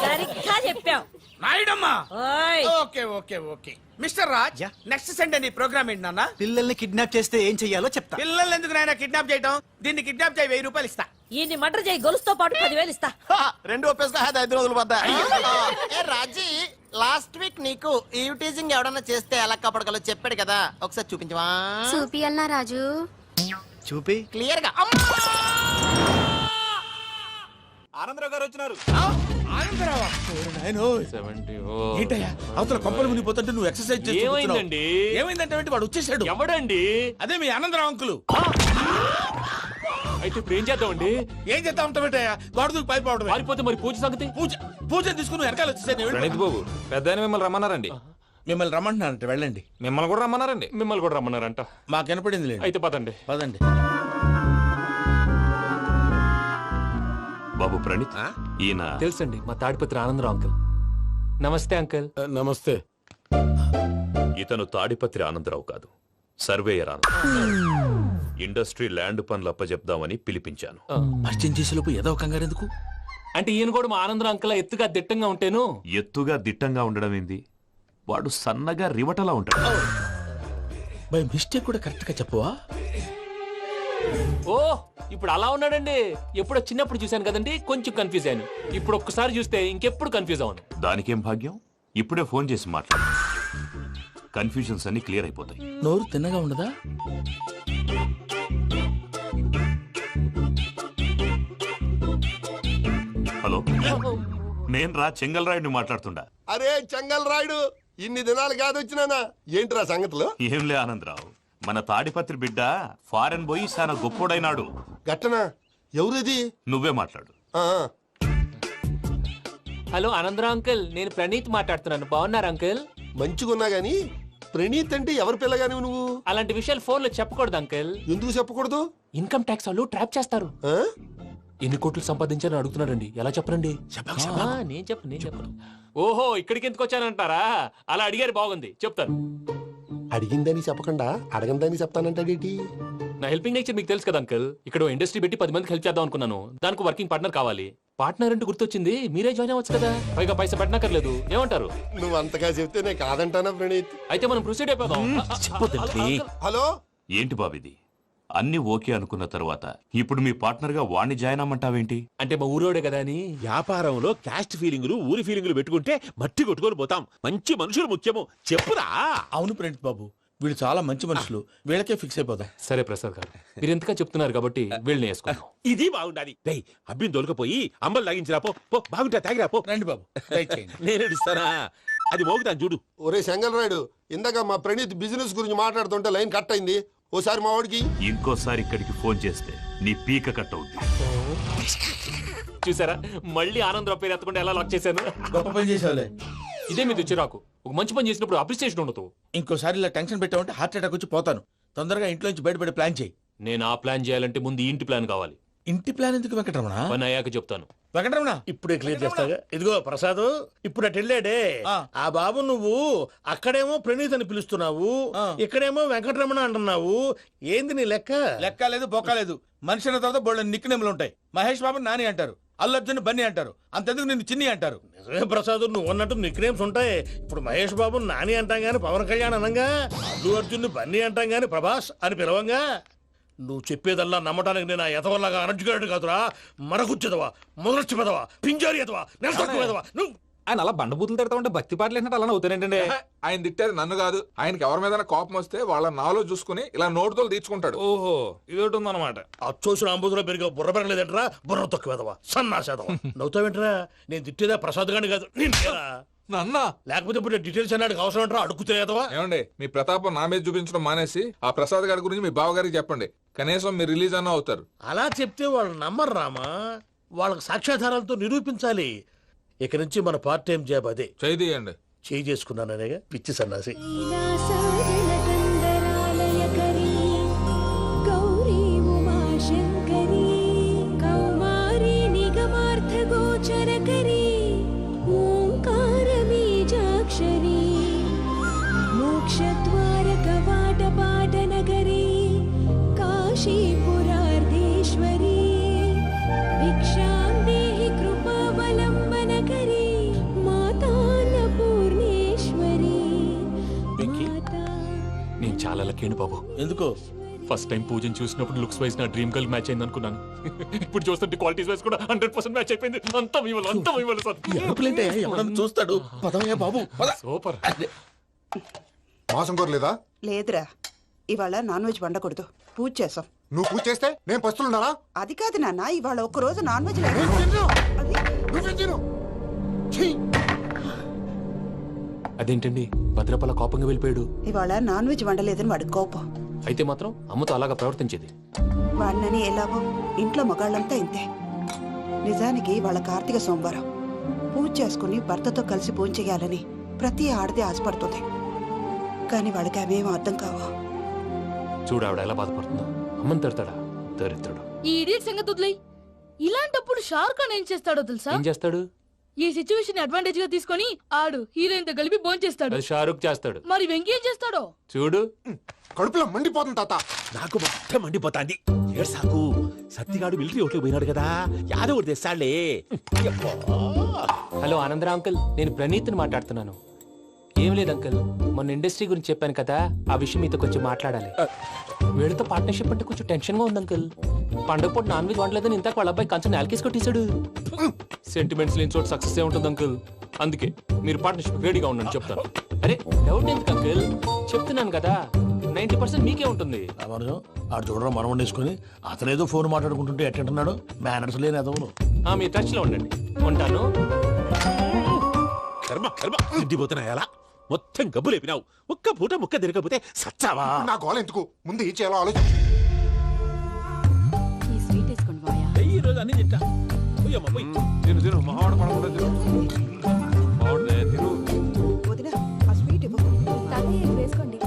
D: సరిగ్గా చెప్పావు
A: నాయుడమ్మా.
D: ఓయ్.
A: Okay okay okay mister Raj, next Sunday నీ ప్రోగ్రామ్ ఏంటి నాన్న?
K: పిల్లల్ని కిడ్నాప్ చేస్తే ఏం చెయ్యాలో చెప్తా.
A: పిల్లల్ని ఎందుకు నాయన కిడ్నాప్ చేయటం? దీన్ని కిడ్నాప్ చేయి, 1000 రూపాయలు ఇస్తా.
D: ఈ మటర్ చేయి, గొలుసుతో పాటు 10,000 ఇస్తా.
E: రెండు ఒప్పేసుకో, 5 రోజులు పడ్డా. రాజీ, లాస్ట్ వీక్ నీకు ఈవ్ టీజింగ్ ఎవడన్నా చేస్తే ఎలా కాపాడగలో చెప్పాడు కదా, ఒకసారి చూపించవా?
B: చూపియల్నా రాజు?
K: చూపి
E: క్లియర్ గా.
J: ఆనందరావు గారు వచ్చినారు.
A: ఆనందరావా? ఏంటయ్యా అవతల కొంపలు మునిగిపోతుంటే నువ్వు ఎక్సర్సైజ్
G: ఏమైందండి?
A: ఏమైందంటే వాడు వచ్చేసాడు.
G: ఎవడండి?
A: అదే మీ ఆనందరావు అంకులు.
I: అయితే ఇప్పుడు ఏం చేద్దామండి?
A: ఏం చేస్తా ఉంటావేటయ్యా? గొడవకు పైపోవడం.
I: పారిపోతే మరి పూజ సంగతి?
A: పూజ తీసుకుని వెనకాల వచ్చేసాను.
I: ప్రణీత్ బాబు, పెద్ద మిమ్మల్ని రమ్మన్నారండి.
A: మిమ్మల్ని రమ్మంటున్నారంట, వెళ్ళండి.
I: మిమ్మల్ని కూడా రమ్మన్నారండి. మిమ్మల్ని కూడా రమ్మన్నారంట.
A: మాకు వినపడింది లేదు.
I: అయితే పదండి.
A: పదండి.
G: బాబు ప్రణీత్, ఈయన
I: తెలుసండి, మా తాడిపత్రి ఆనందరావు అంకుల్. నమస్తే అంకుల్.
A: నమస్తే.
G: ఇతను తాడిపత్రి ఆనందరావు కాదు, సర్వేయర్ ఆనందరావు. ఇండస్ట్రీ ల్యాండ్ పనులు అప్పచెప్దామని పిలిపించాను.
A: పరిచయం చేసేలోపు ఏదో కంగారు ఎందుకు?
I: అంటే ఈయన కూడా మా ఆనందరావు అంకుల్ ఎత్తుగా దిట్టంగా ఉంటేను.
G: ఎత్తుగా దిట్టంగా ఉండడం ఏంది, వాడు సన్నగా రివటలా ఉంటాడు.
A: బై మిస్టేక్ కూడా కరెక్ట్ గా చెప్పవా?
I: ఓ, ఇప్పుడు అలా ఉన్నాడండి. ఎప్పుడో చిన్నప్పుడు చూశాను కదండి, కొంచెం కన్ఫ్యూజ్ అయ్యాను. ఇప్పుడు ఒక్కసారి చూస్తే ఇంకెప్పుడు కన్ఫ్యూజ్ అవ్వను.
G: దానికేం భాగ్యం, ఇప్పుడే ఫోన్ చేసి మాట్లాడు. కన్ఫ్యూజన్స్ అన్ని క్లియర్ అయిపోతాయి.
A: నోరు తిన్నగా ఉండదా?
G: హలో, నేను రా చెంగల్ రాయుడిని మాట్లాడుతుండా.
L: అరే చెంగల్ రాయుడు, ఇన్ని దినాలు కాదు వచ్చినానా? ఏంట్రా సంగతులు?
G: ఏంలే ఆనందరావు, మన తాడిపత్రి బిడ్డ ఫారెన్ పోయి చాలా గొప్పోడైనాడు.
L: గట్టనా? ఎవరిది?
G: నువ్వే మాట్లాడు.
I: హలో ఆనందరావు అంకుల్, నేను ప్రణీత్ మాట్లాడుతున్నాను. బాగున్నారు అంకుల్?
L: మంచిగున్నా గాని ప్రణీత్ అంటే ఎవరి పిల్లగాని నువ్వు?
I: అలాంటి విషయాలు ఫోన్ లో చెప్పకూడదు అంకుల్.
L: ఎందుకు చెప్పకూడదు?
I: ఇన్కమ్ ట్యాక్స్ వాళ్ళు ట్రాప్ చేస్తారు. ఎన్ని కోట్లు సంపాదించాలని అడుగుతున్నారండి, ఎలా చెప్పరండి? నేను చెప్పను. ఓహో, ఇక్కడికి ఎందుకు వచ్చానంటారా? అలా అడిగారు, బాగుంది, చెప్తాను.
L: అడిగిందని చెప్పకుండా అడగందని చెప్తానంటాడేటి?
I: నా హెల్పింగ్ నేచర్ మీకు తెలుసు కదా అంకుల్. ఇక్కడ ఇండస్ట్రీ పెట్టి 10 మందికి హెల్ప్ చేద్దాం అనుకున్నాను. దానికి వర్కింగ్ పార్ట్నర్ కావాలి. పార్ట్నర్ అంటే గుర్తొచ్చింది, మీరే జాయిన్ అవ్వచ్చు కదా. పైగా పైసా పెట్టనక్కర్లేదు. ఏమంటారు?
L: నువ్వు అంతగా చెప్తే నేను కాదంటానా ప్రణీత్?
I: అయితే మనం ప్రొసీడ్ అయిపోదాం.
L: హలో,
G: ఏంటి బాబిది? అన్ని ఓకే అనుకున్న తర్వాత ఇప్పుడు మీ పార్ట్నర్ గా వాణ్ణి జాయిన్ అమ్మంటావేంటి?
I: అంటే మా ఊరోడే కదా అని.
M: వ్యాపారంలో క్యాస్ట్ ఫీలింగులు, ఊరి ఫీలింగులు పెట్టుకుంటే మట్టి కొట్టుకొని పోతాం. మంచి మనుషులు ముఖ్యము, చెప్పురా.
A: అవును ప్రణీత్ బాబు, వీళ్ళు చాలా మంచి మనుషులు. వీళ్ళకే ఫిక్స్ అయిపోదాం.
I: సరే ప్రసాద్ గారు, మీరు ఎంతగా చెప్తున్నారు కాబట్టి వీళ్ళని వేసుకుందాం.
M: ఇది బాగుండాలి. డై అబ్బిని దొలకపోయి అంబలు లాగించిరా పో. బాగుంటా తాగిరా పో.
A: రండి బాబు,
M: నేను ఇస్తానా? అది మోగుతాను చూడు.
L: ఒరే చెంగల్ రాయుడు, ఇందాక మా ప్రణీత్ బిజినెస్ గురించి మాట్లాడుతుంటే లైన్ కట్ అయింది. ఓసారి మా వాడికి
G: ఇంకోసారి ఇక్కడికి ఫోన్ చేస్తే నీ పీక కట్ అవుద్ది.
I: చూసారా, మళ్ళీ ఆనందరావు పేరు ఎత్తకుండా ఎలా లాక్ చేశాను.
A: గొప్ప పని చేసేవాళ్ళే.
I: ఇదే మీద చిరాకు. ఒక మంచి పని చేసినప్పుడు అప్రిసియేషన్ ఉండదు.
A: ఇంకోసారి ఇలా టెన్షన్ పెట్టామంటే హార్ట్ అటాక్ వచ్చి పోతాను. తొందరగా ఇంట్లో నుంచి బయటపడే ప్లాన్ చేయి.
I: నేను ఆ ప్లాన్ చేయాలంటే ముందు ఈ ఇంటి ప్లాన్ కావాలి.
A: ఇంటి ప్లాన్ ఎందుకు వెంకటరమణ?
I: పని అయ్యాక చెప్తాను.
A: వెంకటరమణ
M: ఇప్పుడే క్లియర్ చేస్తాగా. ఇదిగో ప్రసాద్, ఇప్పుడు అటు వెళ్ళాడే ఆ బాబు, నువ్వు అక్కడేమో ప్రణీత్ అని పిలుస్తున్నావు, ఇక్కడేమో వెంకటరమణ అంటున్నావు. ఏంది నీ లెక్క?
A: లెక్క లేదు, బొక్క లేదు. మనిషి అన్న తర్వాత బోళ్ళ నిక్నెములు ఉంటాయి. మహేష్ బాబు నాని అంటారు, అల్లు అర్జున్ బన్నీ అంటారు, అంతెందుకు నిన్ను చిన్ని అంటారు.
M: నిజమే ప్రసాద్, నువ్వు అన్నట్టు నిక్నేమ్స్ ఉంటాయి. ఇప్పుడు మహేష్ బాబు నాని అంటాం గాని పవన్ కళ్యాణ్ అనంగా, అల్లు అర్జున్ బన్నీ అంటాం గాని ప్రభాస్ అని పిలవంగా. నువ్వు చెప్పేదల్లా నమ్మటానికి నేను ఎతవల్లాగా అనర్జుకేటెడ్ కాదురా. మరగుచ్చదవా, మొదలచ్చి పెదవా, పింజారి ఎదవా, నెలసొక్కుదవా నువ్వు.
I: ఆయన అలా బండబూతులు తిడతా ఉంటే భక్తి పాటలు ఏంటంటే అలా అవుతానంటే.
J: ఆయన తిట్టేది నన్ను కాదు, ఆయనకి ఎవరి మీద కోపం వస్తే వాళ్ళ నాలో చూసుకుని ఇలా నోటుతో తీర్చుకుంటాడు.
I: ఓహో, ఇదొకటి ఉందన్నమాట.
M: అచ్చోసిన అంబుధులో పెరిగే బుర్ర పెరగలేదంటరా, బుర్ర తొక్కువేదవా, సన్నాసేదవా. నవ్వుతావేంటరా? నేను తిట్టేదా ప్రసాద్ గాని కాదు,
J: నన్న
M: లేకపోతే ఇప్పుడు డీటెయిల్స్ అన్నాడు అవసరం అంటారా? అడుగుతాయేదవా.
J: ఏమండి, మీ ప్రతాపం నా మీద చూపించడం మానేసి ఆ ప్రసాద్ గారి గురించి మీ బావగారికి చెప్పండి. కనీసం మీరు రిలీజ్ అన్న అవుతారు.
M: అలా చెప్తే వాళ్ళు నమ్మరు రామా. వాళ్ళకి సాక్ష్యాధారాలతో నిరూపించాలి. ఇక నుంచి మన పార్ట్ టైం జాబ్ అదే.
J: చేయండి.
M: చేయి చేసుకున్నాననేగా పిచ్చి సన్నాసి.
I: చాలా లక్కీ బాబు.
A: ఎందుకు?
I: ఫస్ట్ టైం పూజను చూసినప్పుడు లుక్స్ వైజ్ నా డ్రీమ్ గర్ల్ మ్యాచ్ అయింది అనుకున్నాను. ఇప్పుడు చూస్తుంటే క్వాలిటీస్ వైజ్ కూడా 100% మ్యాచ్ అయిపోయింది. అంతా
A: ఎవడన్నా చూస్తాడు. పదవయ్యా బాబు,
I: సూపర్.
L: మాసం కోరలేదా?
N: లేదురా, ఇవాళ నాన్ వెజ్ వండకూడదు, పూజ చేసాం.
L: నువ్వు పూజ చేస్తే నేను పస్తులున్నారా?
N: అది కాదు నాన్న, ఇవాళ ఒక్కరోజు నాన్ వెజ్
I: అదేంటండి భద్రపల కోపంగా వెళ్ళిపోయాడు?
N: ఇవాళ నాన్ వెజ్ వండలేదని వాడి కోపం.
I: అయితే మాత్రం అమ్మతో అలాగా ప్రవర్తించేది.
N: వాడినని ఎలాగో ఇంట్లో మగాళ్ళంతా ఇంతే. నిజానికి వాళ్ళ కార్తీక సోమవారం పూజ చేసుకుని భర్తతో కలిసి పూజ చేయాలని ప్రతి ఆడది ఆశపడుతుంది. కానీ వాళ్ళకి అవేం అర్థం కావు.
I: చూడు ఆవిడ ఎలా బాధపడుతుందో. అమ్మని తిడతాడా దరిద్రుడు.
D: ఈ ఇడియట్ సంగతి వదిలేయ్. ఇలాంటప్పుడు షారుఖ్ ఖాన్ ఏం చేస్తాడో తెలుసా?
I: ఏం చేస్తాడు?
D: ఈ సిచ్యువేషన్ అడ్వాంటేజ్ గా తీసుకొని ఆడు హీరోయిన్ తో కలిపి బోన్ చేస్తాడు.
I: అది షారుఖ్ చేస్తాడు.
D: మరి వెంకీ ఏం చేస్తాడో
I: చూడు.
L: కడుపులో మండిపోతుంది తాత.
G: నాకు మొత్తం మండిపోతాంది. ఏడు సాకు సత్తిగాడు మిలిటరీ ఓట్లు పోయినాడు కదా, యాదవ్ తెస్తాడులే.
I: హలో ఆనందరా అంకుల్, నేను ప్రణీత్ని మాట్లాడుతున్నాను. ఏం లేదు అంకుల్, మొన్న ఇండస్ట్రీ గురించి చెప్పాను కదా, ఆ విషయం మీతో కొంచెం మాట్లాడాలి. వీళ్ళతో పార్ట్నర్షిప్ అంటే కొంచెం టెన్షన్ గా ఉంది అంకుల్. పండుగ పూట నాన్ వెజ్ వండలేదని ఇంతకు వాళ్ళ అబ్బాయి కంచెం నేలకేసి కొట్టేశాడు. సెంటిమెంట్స్ లేని చోట సక్సెస్ ఏ ఉంటుంది అంకుల్. అందుకే మీరు పార్ట్నర్షిప్ రెడీగా ఉండండి చెప్తాను. అరే డౌట్ ఎందుకు అంకుల్, చెప్తున్నాను కదా 90% మీకే ఉంటుంది.
M: ఆడు చూడడం మనం వండేసుకుని అతనేదో ఫోన్ మాట్లాడుకుంటుంటే ఎట్టంటున్నాడు. మేనర్స్ లేని అదవును.
I: మీరు టచ్ లో ఉండండి. ఉంటాను.
G: కర్మ కర్మ తిండిపోతున్నాయలా మొత్తం గబ్బు లేపినావు. ఒక్క పూట ముక్క తిరగకపోతే సచ్చావా?
L: నా గోల ఎందుకు, ముందు ఈ చేయాలో ఆలోచించు.
G: ఈ రోజు అన్ని తింటా. పోయమ్మ, పోయ్. తిను తిను, మావాడు పడకుండా తిను. మావాడులే, తిను.
N: వదిన ఆ స్వీట్ ఇవ్వు.
B: వేసుకోండి.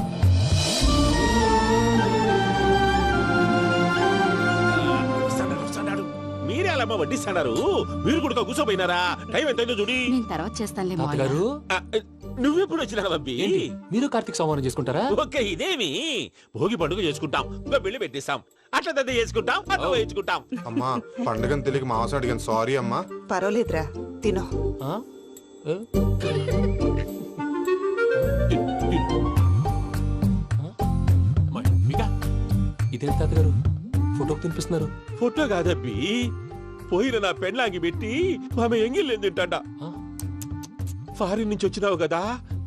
G: వస్తాడు. మీరే అలా వడ్డిస్తాడారు. మీరు కూడా కూర్చోపోయినారా? టైం ఎంతైందో చూడి.
H: తర్వాత చేస్తానులే
I: తాతగారు,
G: నువ్వెప్పుడు వచ్చినా బంబి?
I: ఏంటి మీరు కార్తీక్ సంహారం చేసుకుంటారా?
G: ఓకే, ఇదేమి భోగి పండుగ చేసుకుంటాం, ఇంకా పెళ్లి పెట్టేస్తాం, అట్లా దద్ద చేసుకుంటాం, అట్లా వేయించుకుంటాం.
L: అమ్మా పండుగని తెలియక మాంస అడిగాను, సారీ అమ్మా.
N: పర్వాలేదురా, తినో.
I: ఆ? ఏ? ఇదేంటి తాతగారు ఫోటోకి తినిపిస్తున్నారు?
G: ఫోటో కాదబ్బి, పోయిన నా పెళ్ళాంగి పెట్టి ఆమె ఎంగిల్లేం తింటాడ. ఫారిన్ నుంచి వచ్చినావు కదా,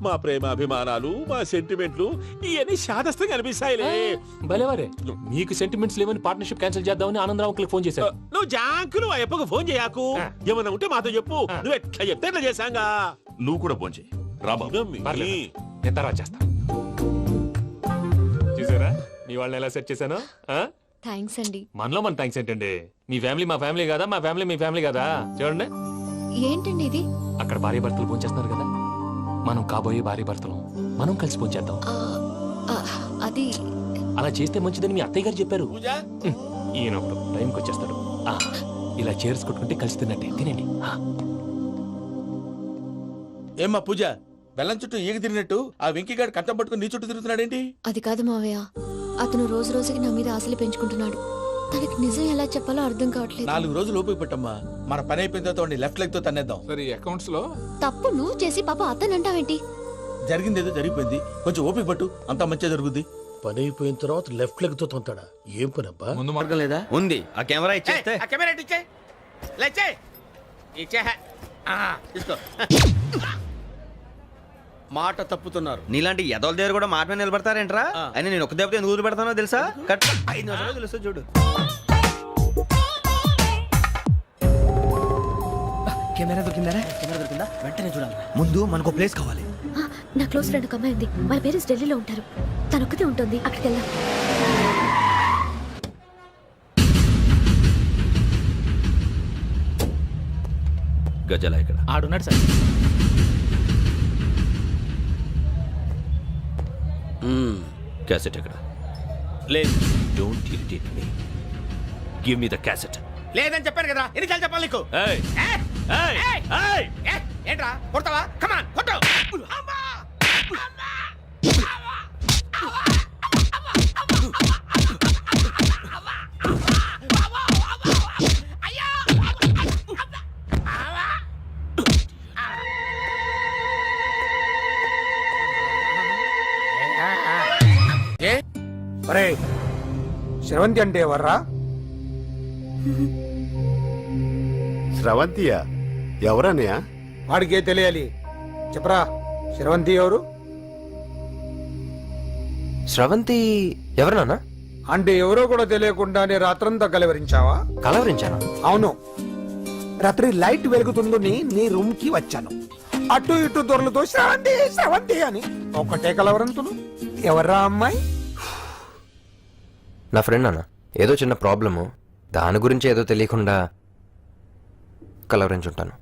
G: మా ప్రేమ అభిమానాలు, మా సెంటిమెంట్లు ఇవన్నీ శాదస్తంగా అనిపిస్తాయిలే.
I: భలేవారే, మీకు సెంటిమెంట్స్ లేవని పార్ట్నర్షిప్ క్యాన్సిల్ చేద్దామని ఆనందరావు అంకుల్ ఫోన్ చేశారు.
G: నువ్వు జాంకులు ఆ ఎప్పకు ఫోన్ చేయకు. ఏమన్నా ఉంటే మాతో చెప్పు. నువ్వు ఎట్లా చెప్తే ఎట్లా చేశాంగా.
O: నువ్వు కూడా ఫోన్ చేయి రాబా.
I: నేను తర్వాత చేస్తా. చూసారా మీ వాళ్ళని ఎలా సెట్ చేశాను?
B: థ్యాంక్స్ అండి.
I: మనలో మన థ్యాంక్స్ ఏంటండి? మీ ఫ్యామిలీ మా ఫ్యామిలీ కదా, మా ఫ్యామిలీ మీ ఫ్యామిలీ కదా. చూడండి,
B: ఏంటండి ఇది?
I: అక్కడ భార్య భర్తలు పోంచేస్తున్నారు కదా, మనం కాబోయే భార్య భర్తలు మనం కలిసి పోంచేద్దాం.
B: అది
I: అలా చేస్తే మంచిదని మీ అత్తయ్య గారు చెప్పారు. ఈయన ఒకడు టైంకి వచ్చేస్తాడు. ఇలా చేర్స్ కొట్టుకుంటే కలిసి తిన్నట్టే. తినండి.
A: ఏమ్మా పూజ, బెల్లం చుట్టూ ఈగ తిరిగినట్టు ఆ వెంకీగాడు కట్టం పట్టుకుని నీ చుట్టూ తిరుగుతున్నాడేంటి?
B: అది కాదు మావయ్య, అతను రోజు రోజుకి నా మీద ఆశలు పెంచుకుంటున్నాడు. తనకి నిజం ఎలా చెప్పాలో అర్థం కావట్లేదు.
A: 4 రోజులు ఓపిక పట్టమ్మా, మన పని అయిపోయిన తర్వాత లెఫ్ట్ లెగ్ తో తన్నేద్దాం.
J: సరే అకౌంట్స్ లో
B: తప్పు నువ్వు చేసి పాప అతను అంటావేంటి?
A: జరిగింది ఏదో జరిగిపోయింది, కొంచెం ఓపిక పట్టు, అంతా మంచిగా జరుగుద్ది. పని అయిపోయిన తర్వాత లెఫ్ట్ లెగ్ తో తొంతాడా? ఏం పని అబ్బా?
K: ముందు మార్గం లేదా? ఉంది. ఆ కెమెరా ఇచ్చేస్తే
A: మాట తప్పుతున్నారు.
K: నీలాంటి ఎదల దగ్గర కూడా మాట మీద నిలబడతారేంట్రా? అని నేను ఒక దెబ్బతో ఎందుకు పెడతానో తెలుసా? కట్ 5 నిమిషాలు తెలుసు చూడు. కెమెరా దొరికిందా? వెంటనే చూడాలి. ముందు మనకు ప్లేస్ కావాలి.
B: నా క్లోజ్ ఫ్రెండ్ ఒక అమ్మాయి ఉంది, వాళ్ళ పేరెంట్స్ ఢిల్లీలో ఉంటారు. తను ఒక్కతే ఉంటుంది, అక్కడికి వెళ్దాం.
O: గజల ఇక్కడ
I: ఆడున్నాడు సార్.
O: క్యాసెట్ ఎక్కడ?
A: లేదు.
O: Don't irritate me. Give me the cassette.
A: లేదని చెప్పాను కదా, ఎన్నిసార్లు చెప్పాలి నీకు?
O: ఏయ్ ఏయ్ ఏయ్
A: ఏంట్రా కొడతావా? కమాన్ కొట్టు.
F: శ్రవంతి అంటే ఎవర్రా?
L: స్రవంతియా? ఎవరన్నయ్యా?
F: వాడికే తెలియాలి, చెప్పరా. శ్రవంతి ఎవరు?
K: స్రవంతి ఎవరు నాన్న?
F: అంటే ఎవరో కూడా తెలియకుండానే రాత్రంతా కలవరించావా?
K: కలవరించాను.
F: అవును, రాత్రి లైట్ వెలుగుతుందని నీ రూమ్ కి వచ్చాను. అటు ఇటు దొరలతో శ్రవంతి శ్రవంతి అని ఒకటే కలవరంతులు. ఎవర్రా అమ్మాయి?
K: నా ఫ్రెండ్ నాన్న.
P: ఏదో చిన్న ప్రాబ్లము, దాని గురించి ఏదో తెలియకుండా కలవరించుంటాను.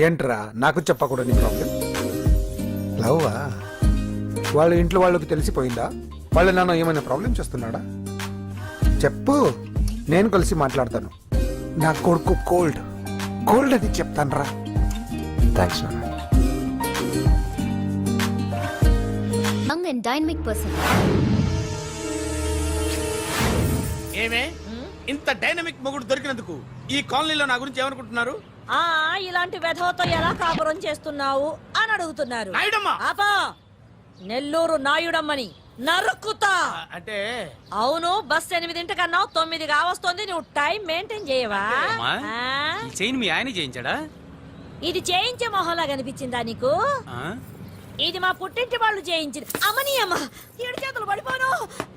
Q: ఏంట్రా నాకు చెప్పకూడదు నీ ప్రాబ్లం? లవ్వా? వాళ్ళ ఇంట్లో వాళ్ళకి తెలిసిపోయిందా? వాళ్ళ నాన్న ఏమైనా ప్రాబ్లం చేస్తున్నాడా? చెప్పు, నేను కలిసి మాట్లాడతాను. నా కొడుకు కోల్డ్ అని చెప్తాను రా.
P: థ్యాంక్స్ నాన్న.
R: Young and dynamic person.
A: ఏమే ఇంత డైనమిక్ మొగుడు దొరికినందుకు ఈ కాలనీలో నా గురించి ఏమనుకుంటున్నారు?
D: ఇలాంటి వెధవతో ఎలా కాపురం చేస్తున్నావు అని అడుగుతున్నారు.
A: నాయుడమ్మా!
D: ఆపా! నెల్లూరు నాయుడమ్మని నరుక్కుతా.
A: అంటే
D: అవును, బస్ 8 కన్నా 9 కావస్తుంది. నువ్వు టైం మెయింటైన్ చేయవా?
K: చైన్ మీ ఆయన చేయించాడా?
D: ఇది చేయించే మొహంలా కనిపించిందా నీకు? ఇది మా పుట్టింటి వాళ్ళు చేయించింది. అమ్మని అమ్మ, 7 చేతులు పడిపోను.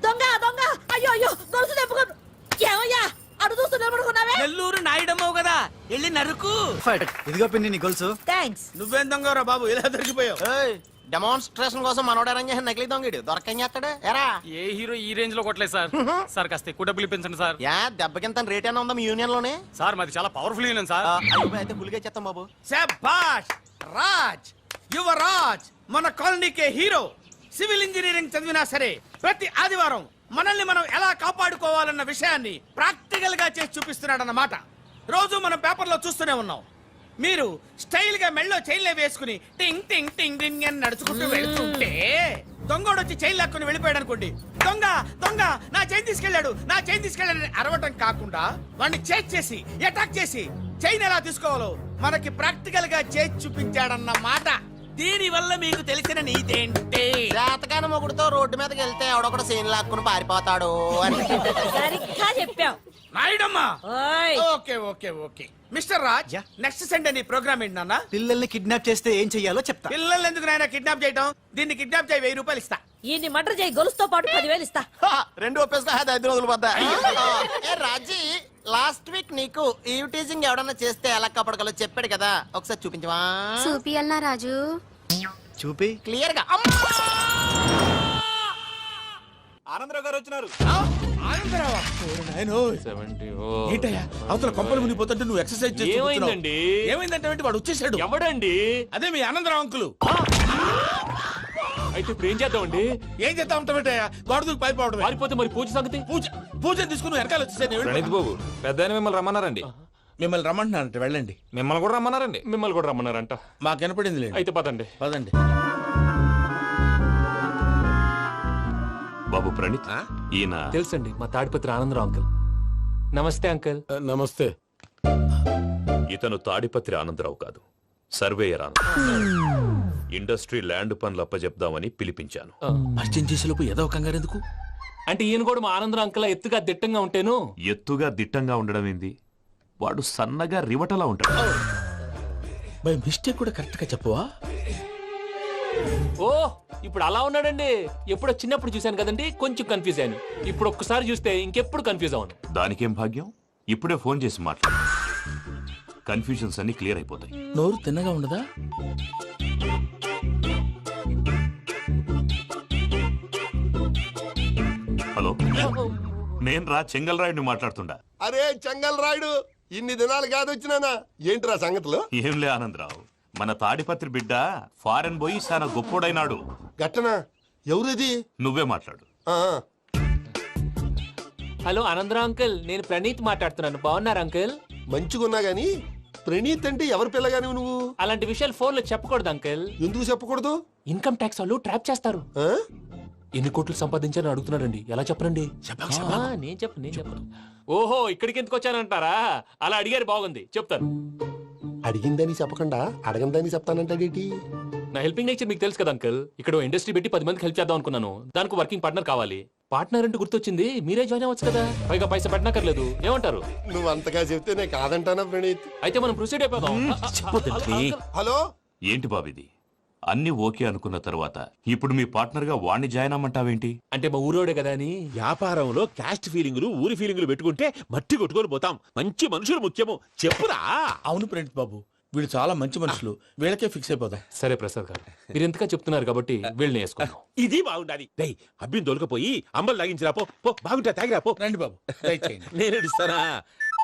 D: దొంగ దొంగ! అయ్యో అయ్యో, గొలుసు తెప్పుకో. ఏమయ్యా అడు చూస్తూ నిలబడుకున్నావే?
K: నెల్లూరు నాయుడమ్మవు కదా, వెళ్ళి నరుకు.
Q: ఇదిగో పిన్ని నీ గొలుసు.
D: థ్యాంక్స్.
A: నువ్వేం దొంగరా బాబు, ఇలా దొరికిపోయావు?
E: డెమాన్స్ట్రేషన్ కోసం మనోడు అరేంజ్ చేసిన నకిలీ దొంగడు దొరకని చేస్తాడు. ఎరా
K: ఏ హీరో ఈ రేంజ్ లో కొట్టలేదు సార్. సార్ కాస్త ఎక్కువ డబ్బులు ఇప్పించండి సార్.
E: యా దెబ్బకింత రేట్ అయినా ఉందా మీ యూనియన్ లోనే?
K: సార్ మాది చాలా పవర్ఫుల్ యూనియన్ సార్.
E: అయితే గులిగా చేస్తాం బాబు.
A: శభాష్ రాజ్, యువరాజ్, మన కాలనీకే హీరో. సివిల్ ఇంజనీరింగ్ చదివినా సరే ప్రతి ఆదివారం మనల్ని మనం ఎలా కాపాడుకోవాలన్న విషయాన్ని ప్రాక్టికల్ గా చేసి చూపిస్తున్నాడన్నమాట. రోజు మనం పేపర్లో చూస్తూనే ఉన్నాం. మీరు స్టైల్ గా మెళ్ళో చైన్లే వేసుకుని టింగ్ టింగ్ టింగ్ టింగ్ అని నడుచుకుంటూ వెళ్తుంటే దొంగోడు వచ్చి చైన్ లాక్కుని వెళ్ళిపోయాడు అనుకోండి. దొంగ దొంగ నా చైన్ తీసుకెళ్లాడు, నా చైన్ తీసుకెళ్లాడని అరవటం కాకుండా వాడిని చేజ్ చేసి అటాక్ చేసి చైన్ ఎలా తీసుకోవాలో మనకి ప్రాక్టికల్ గా చేసి చూపించాడన్న మాట. దీని వల్ల మీకు తెలిసిన నీతేంటి?
E: జాతకాన మొగుడుతో రోడ్డు మీదకి వెళ్తే ఎవడొకడు సీన్ లాక్కుని పారిపోతాడు అని.
D: సరిగ్గా చెప్పావు
A: నాయుడమ్మా.
D: ఓయ్.
A: Okay okay okay mister Raj, next Sunday నీ ప్రోగ్రామ్ ఏంటి నాన్న?
Q: పిల్లల్ని కిడ్నాప్ చేస్తే ఏం చెయ్యాలో చెప్తా.
A: పిల్లల్ని ఎందుకు నాయన కిడ్నాప్ చేయటం? దీన్ని కిడ్నాప్ చేయి, 1000 రూపాయలు ఇస్తా.
D: ఈ మటర్ చేయి, గొలుసుతో పాటు 10,000 ఇస్తా.
E: రెండు ఒప్పేసుకో, 5 రోజులు పోతా. ఏ రాజీ, లాస్ట్ వీక్ నీకు ఈ టీజింగ్ ఎవడన్నా చేస్తే ఎలా కాపాడగలో చెప్పాడు కదా, ఒకసారి చూపించవా?
R: చూపియల్నా రాజు?
Q: చూపి
E: క్లియర్ గా.
G: ఆనందరావు గారు వచ్చినారు.
A: ఆనందరావా? ఏంటయ్యా అవతల కొంపలు మునిగిపోతుంటే నువ్వు ఎక్సర్సైజ్ చేస్తూ
I: ఏమైందండి?
A: ఏమైందంటే వాడు వచ్చేసాడు.
I: ఎవడండి?
A: అదే మీ ఆనందరావు అంకులు.
I: అయితే ఇప్పుడు ఏం చేద్దామండి?
A: ఏం చేస్తా ఉంటావేటయ్యా, గొడవకు పైపోవడం.
I: పారిపోతే మరి పూజ సంగతి?
A: పూజ తీసుకుని నువ్వు వెనకాల వచ్చేసాను.
O: బాబు పెద్ద మిమ్మల్ని రమ్మన్నారండి.
A: మిమ్మల్ని రమ్మంటున్నారంట, వెళ్ళండి.
O: మిమ్మల్ని కూడా రమ్మన్నారండి.
I: మిమ్మల్ని కూడా రమ్మన్నారంట.
A: మాకు వినపడింది లేదు.
I: అయితే పదండి.
A: పదండి.
O: బాబు ప్రణీత్, ఈయన
I: తెలుసండి, మా తాడిపత్రి ఆనందరావు అంకుల్. నమస్తే అంకుల్.
G: నమస్తే.
O: ఇతను తాడిపత్రి ఆనందరావు కాదు, సర్వేయర్ ఆనందరావు. ఇండస్ట్రీ ల్యాండ్ పనులు అప్పచెప్దామని పిలిపించాను.
A: పరిచయం చేసేలోపు ఏదో కంగారు ఎందుకు?
I: అంటే ఈయన కూడా మా ఆనందరావు అంకుల్ ఎత్తుగా దిట్టంగా ఉంటేను.
O: ఎత్తుగా దిట్టంగా ఉండడం ఏంది, వాడు సన్నగా రివటలా ఉంటాడు.
A: బై మిస్టేక్ కూడా కరెక్ట్ గా చెప్పవా?
I: ఓ ఇప్పుడు అలా ఉన్నాడండి. ఎప్పుడో చిన్నప్పుడు చూశాను కదండి, కొంచెం కన్ఫ్యూజ్ అయ్యాను. ఇప్పుడు ఒక్కసారి చూస్తే ఇంకెప్పుడు కన్ఫ్యూజ్ అవ్వను.
O: దానికేం భాగ్యం, ఇప్పుడే ఫోన్ చేసి మాట్లాడు. కన్ఫ్యూజన్స్ అన్ని క్లియర్ అయిపోతాయి.
A: నోరు తిన్నగా ఉండదా?
O: హలో, నేను రా చెంగల్ రాయుడిని మాట్లాడుతుండా.
L: అరే చెంగల్ రాయుడు, ఇన్ని దినాలు కాదు వచ్చినానా? ఏంట్రా సంగతులు?
O: ఏంలే ఆనందరావు, మన తాడిపత్రి బిడ్డ ఫారెన్ పోయి చాలా గొప్పోడైనాడు.
L: గట్టనా? ఎవరిది?
O: నువ్వే మాట్లాడు.
I: హలో ఆనందరావు అంకుల్, నేను ప్రణీత్ మాట్లాడుతున్నాను. బాగున్నారు అంకుల్?
L: మంచిగున్నా గాని ప్రణీత్ అంటే ఎవరి పిల్లగాని నువ్వు?
I: అలాంటి విషయాలు ఫోన్ లో చెప్పకూడదు అంకుల్.
L: ఎందుకు చెప్పకూడదు?
I: ఇన్కమ్ ట్యాక్స్ వాళ్ళు ట్రాప్ చేస్తారు. ఎన్ని కోట్లు సంపాదించాలని అడుగుతున్నాడండి, ఎలా చెప్పనండి? నేను చెప్పను. ఓహో, ఇక్కడికి ఎందుకు వచ్చానంటారా? అలా అడిగారు, బాగుంది, చెప్తాను.
L: అడిగిందని చెప్పకుండా అడగందని చెప్తానంటాడేటి?
I: నా హెల్పింగ్ నేచర్ మీకు తెలుసు కదా అంకుల్. ఇక్కడ ఇండస్ట్రీ పెట్టి 10 మందికి హెల్ప్ చేద్దాం అనుకున్నాను. దానికి వర్కింగ్ పార్ట్నర్ కావాలి. పార్ట్నర్ అంటే గుర్తొచ్చింది, మీరే జాయిన్ అవ్వచ్చు కదా, పైగా పైసా పెట్టనక్కర్లేదు. ఏమంటారు?
L: నువ్వు అంతగా చెప్తే నేను కాదంటానా ప్రణీత్?
I: అయితే మనం ప్రొసీడ్ అయిపోదాం.
L: హలో,
O: ఏంటి బాబిది? అన్ని ఓకే అనుకున్న తర్వాత ఇప్పుడు మీ పార్ట్నర్ గా వాణ్ణి జాయిన్ అమ్మంటావేంటి?
I: అంటే మా ఊరోడే కదా అని.
G: వ్యాపారంలో క్యాస్ట్ ఫీలింగులు, ఊరి ఫీలింగులు పెట్టుకుంటే మట్టి కొట్టుకొని పోతాం. మంచి మనుషులు ముఖ్యము, చెప్పురా.
A: అవును ప్రణీత్ బాబు,
M: వీళ్ళు చాలా మంచి మనుషులు, వీళ్ళకే ఫిక్స్ అయిపోదాం.
I: సరే ప్రసాద్ గారు, మీరు ఎంతగా చెప్తున్నారు కాబట్టి వీళ్ళని వేసుకుందాం.
G: ఇది బాగుండాలి. డై అబ్బిని దొలకపోయి అంబలు తాగించిరా పో. పో బాగుంటా తాగిరా పో.
M: రండి బాబు, దయచేయండి.
G: నేను ఇస్తానా?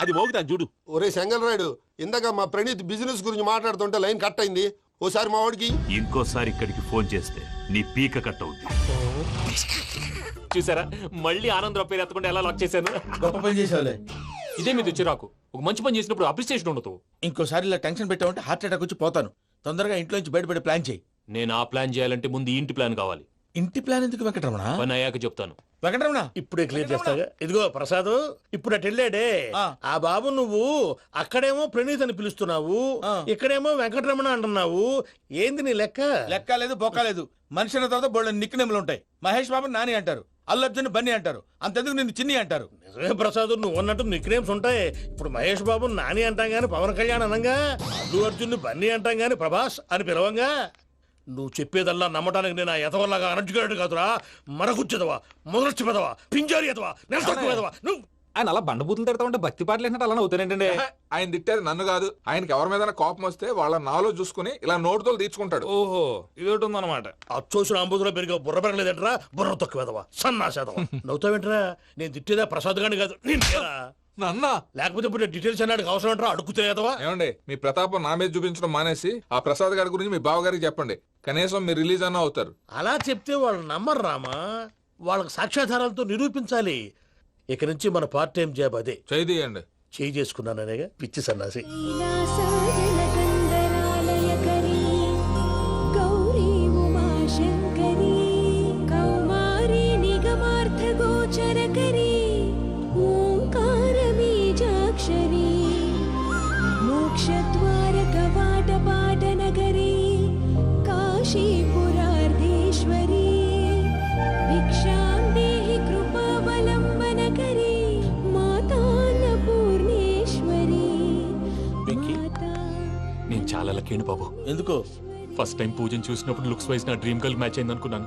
G: అది మోగుతాను చూడు.
L: ఒరే చెంగల్ రాయుడు, ఇందాక మా ప్రణీత్ బిజినెస్ గురించి మాట్లాడుతుంటే లైన్ కట్ అయింది. ఓసారి మా వాడికి
O: ఇంకోసారి ఇక్కడికి ఫోన్ చేస్తే నీ పీక కట్ అవుద్ది.
I: చూసారా, మళ్ళీ ఆనందరావు పేరు ఎత్తకుండా ఎలా లాక్ చేశాను.
M: గొప్ప పని చేసేవాళ్ళే.
I: ఇదే మీద చిరాకు. ఒక మంచి పని చేసినప్పుడు అప్రిసియేషన్ ఉండదు.
M: ఇంకోసారి ఇలా టెన్షన్ పెట్టామంటే హార్ట్ అటాక్ వచ్చి పోతాను. తొందరగా ఇంట్లో నుంచి బయటపడే ప్లాన్ చేయి.
I: నేను ఆ ప్లాన్ చేయాలంటే ముందు ఈ ఇంటి ప్లాన్ కావాలి.
M: ఇంటి ప్లాన్ ఎందుకు వెంకటరమణ?
I: పని అయ్యాక చెప్తాను.
M: వెంకటరమణ ఇప్పుడే క్లియర్ చేస్తాగా. ఇదిగో ప్రసాద్, ఇప్పుడు అటు వెళ్ళాడే ఆ బాబు, నువ్వు అక్కడేమో ప్రణీత్ అని పిలుస్తున్నావు, ఇక్కడేమో వెంకటరమణ అంటున్నావు. ఏంది నీ లెక్క? లెక్క లేదు, బొక్క లేదు. మనిషి అన్న తర్వాత బోళ్ళ నిక్నెములు ఉంటాయి. మహేష్ బాబు నాని అంటారు, అల్లు అర్జున్ బన్నీ అంటారు, అంతెందుకు నిన్ను చిన్ని అంటారు. నిజమే ప్రసాద్, నువ్వు అన్నట్టు నిక్నేమ్స్ ఉంటాయి. ఇప్పుడు మహేష్ బాబు నాని అంటాం గాని పవన్ కళ్యాణ్ అనంగా, అల్లు అర్జున్ బన్నీ అంటాం గాని ప్రభాస్ అని పిలవంగా. నువ్వు చెప్పేదల్లా నమ్మటానికి నేను ఎతవల్లాగా అనర్జుకేటెడ్ కాదురా. మరగుచ్చదవా, మొదలచ్చి పెదవా, పింజారి ఎదవా, నెలసొక్కుదవా నువ్వు.
S: ఆయన అలా బండబూతులు తిడతా ఉంటే భక్తి పాటలు ఏంటంటే అలా అవుతానంటే. ఆయన తిట్టేది నన్ను కాదు, ఆయనకి ఎవరి మీద కోపం వస్తే వాళ్ళ నాలో చూసుకుని ఇలా నోటుతో తీర్చుకుంటాడు. ఓహో, ఇదొకటి ఉందన్నమాట.
M: అచ్చోసిన అంబుధులో పెరిగే బుర్ర పెరగలేదంటరా, బుర్ర తొక్కువేదవా, సన్నాసేదవా. నవ్వుతావేంటరా? నేను తిట్టేదా ప్రసాద్ గాని కాదు,
S: నన్నా.
M: లేకపోతే ఇప్పుడు డీటెయిల్స్ అన్నాడు అవసరం అంటారా? అడుగుతాయేదవా.
S: ఏమండి, మీ ప్రతాపం నా మీద చూపించడం మానేసి ఆ ప్రసాద్ గారి గురించి మీ బావగారికి చెప్పండి. కనీసం మీరు రిలీజ్ అన్న అవుతారు.
M: అలా చెప్తే వాళ్ళు నమ్మరు రామా. వాళ్ళకి సాక్ష్యాధారాలతో నిరూపించాలి. ఇక నుంచి మన పార్ట్ టైం జాబ్ అదే.
S: చేయండి.
M: చేయి చేసుకున్నాననేగా పిచ్చి సన్నాసి.
I: నేను చాలా లక్కీని బాబు.
M: ఎందుకు?
I: ఫస్ట్ టైం పూజను చూసినప్పుడు లుక్స్ వైజ్ నా డ్రీమ్ గర్ల్ మ్యాచ్ అయింది అనుకున్నాను.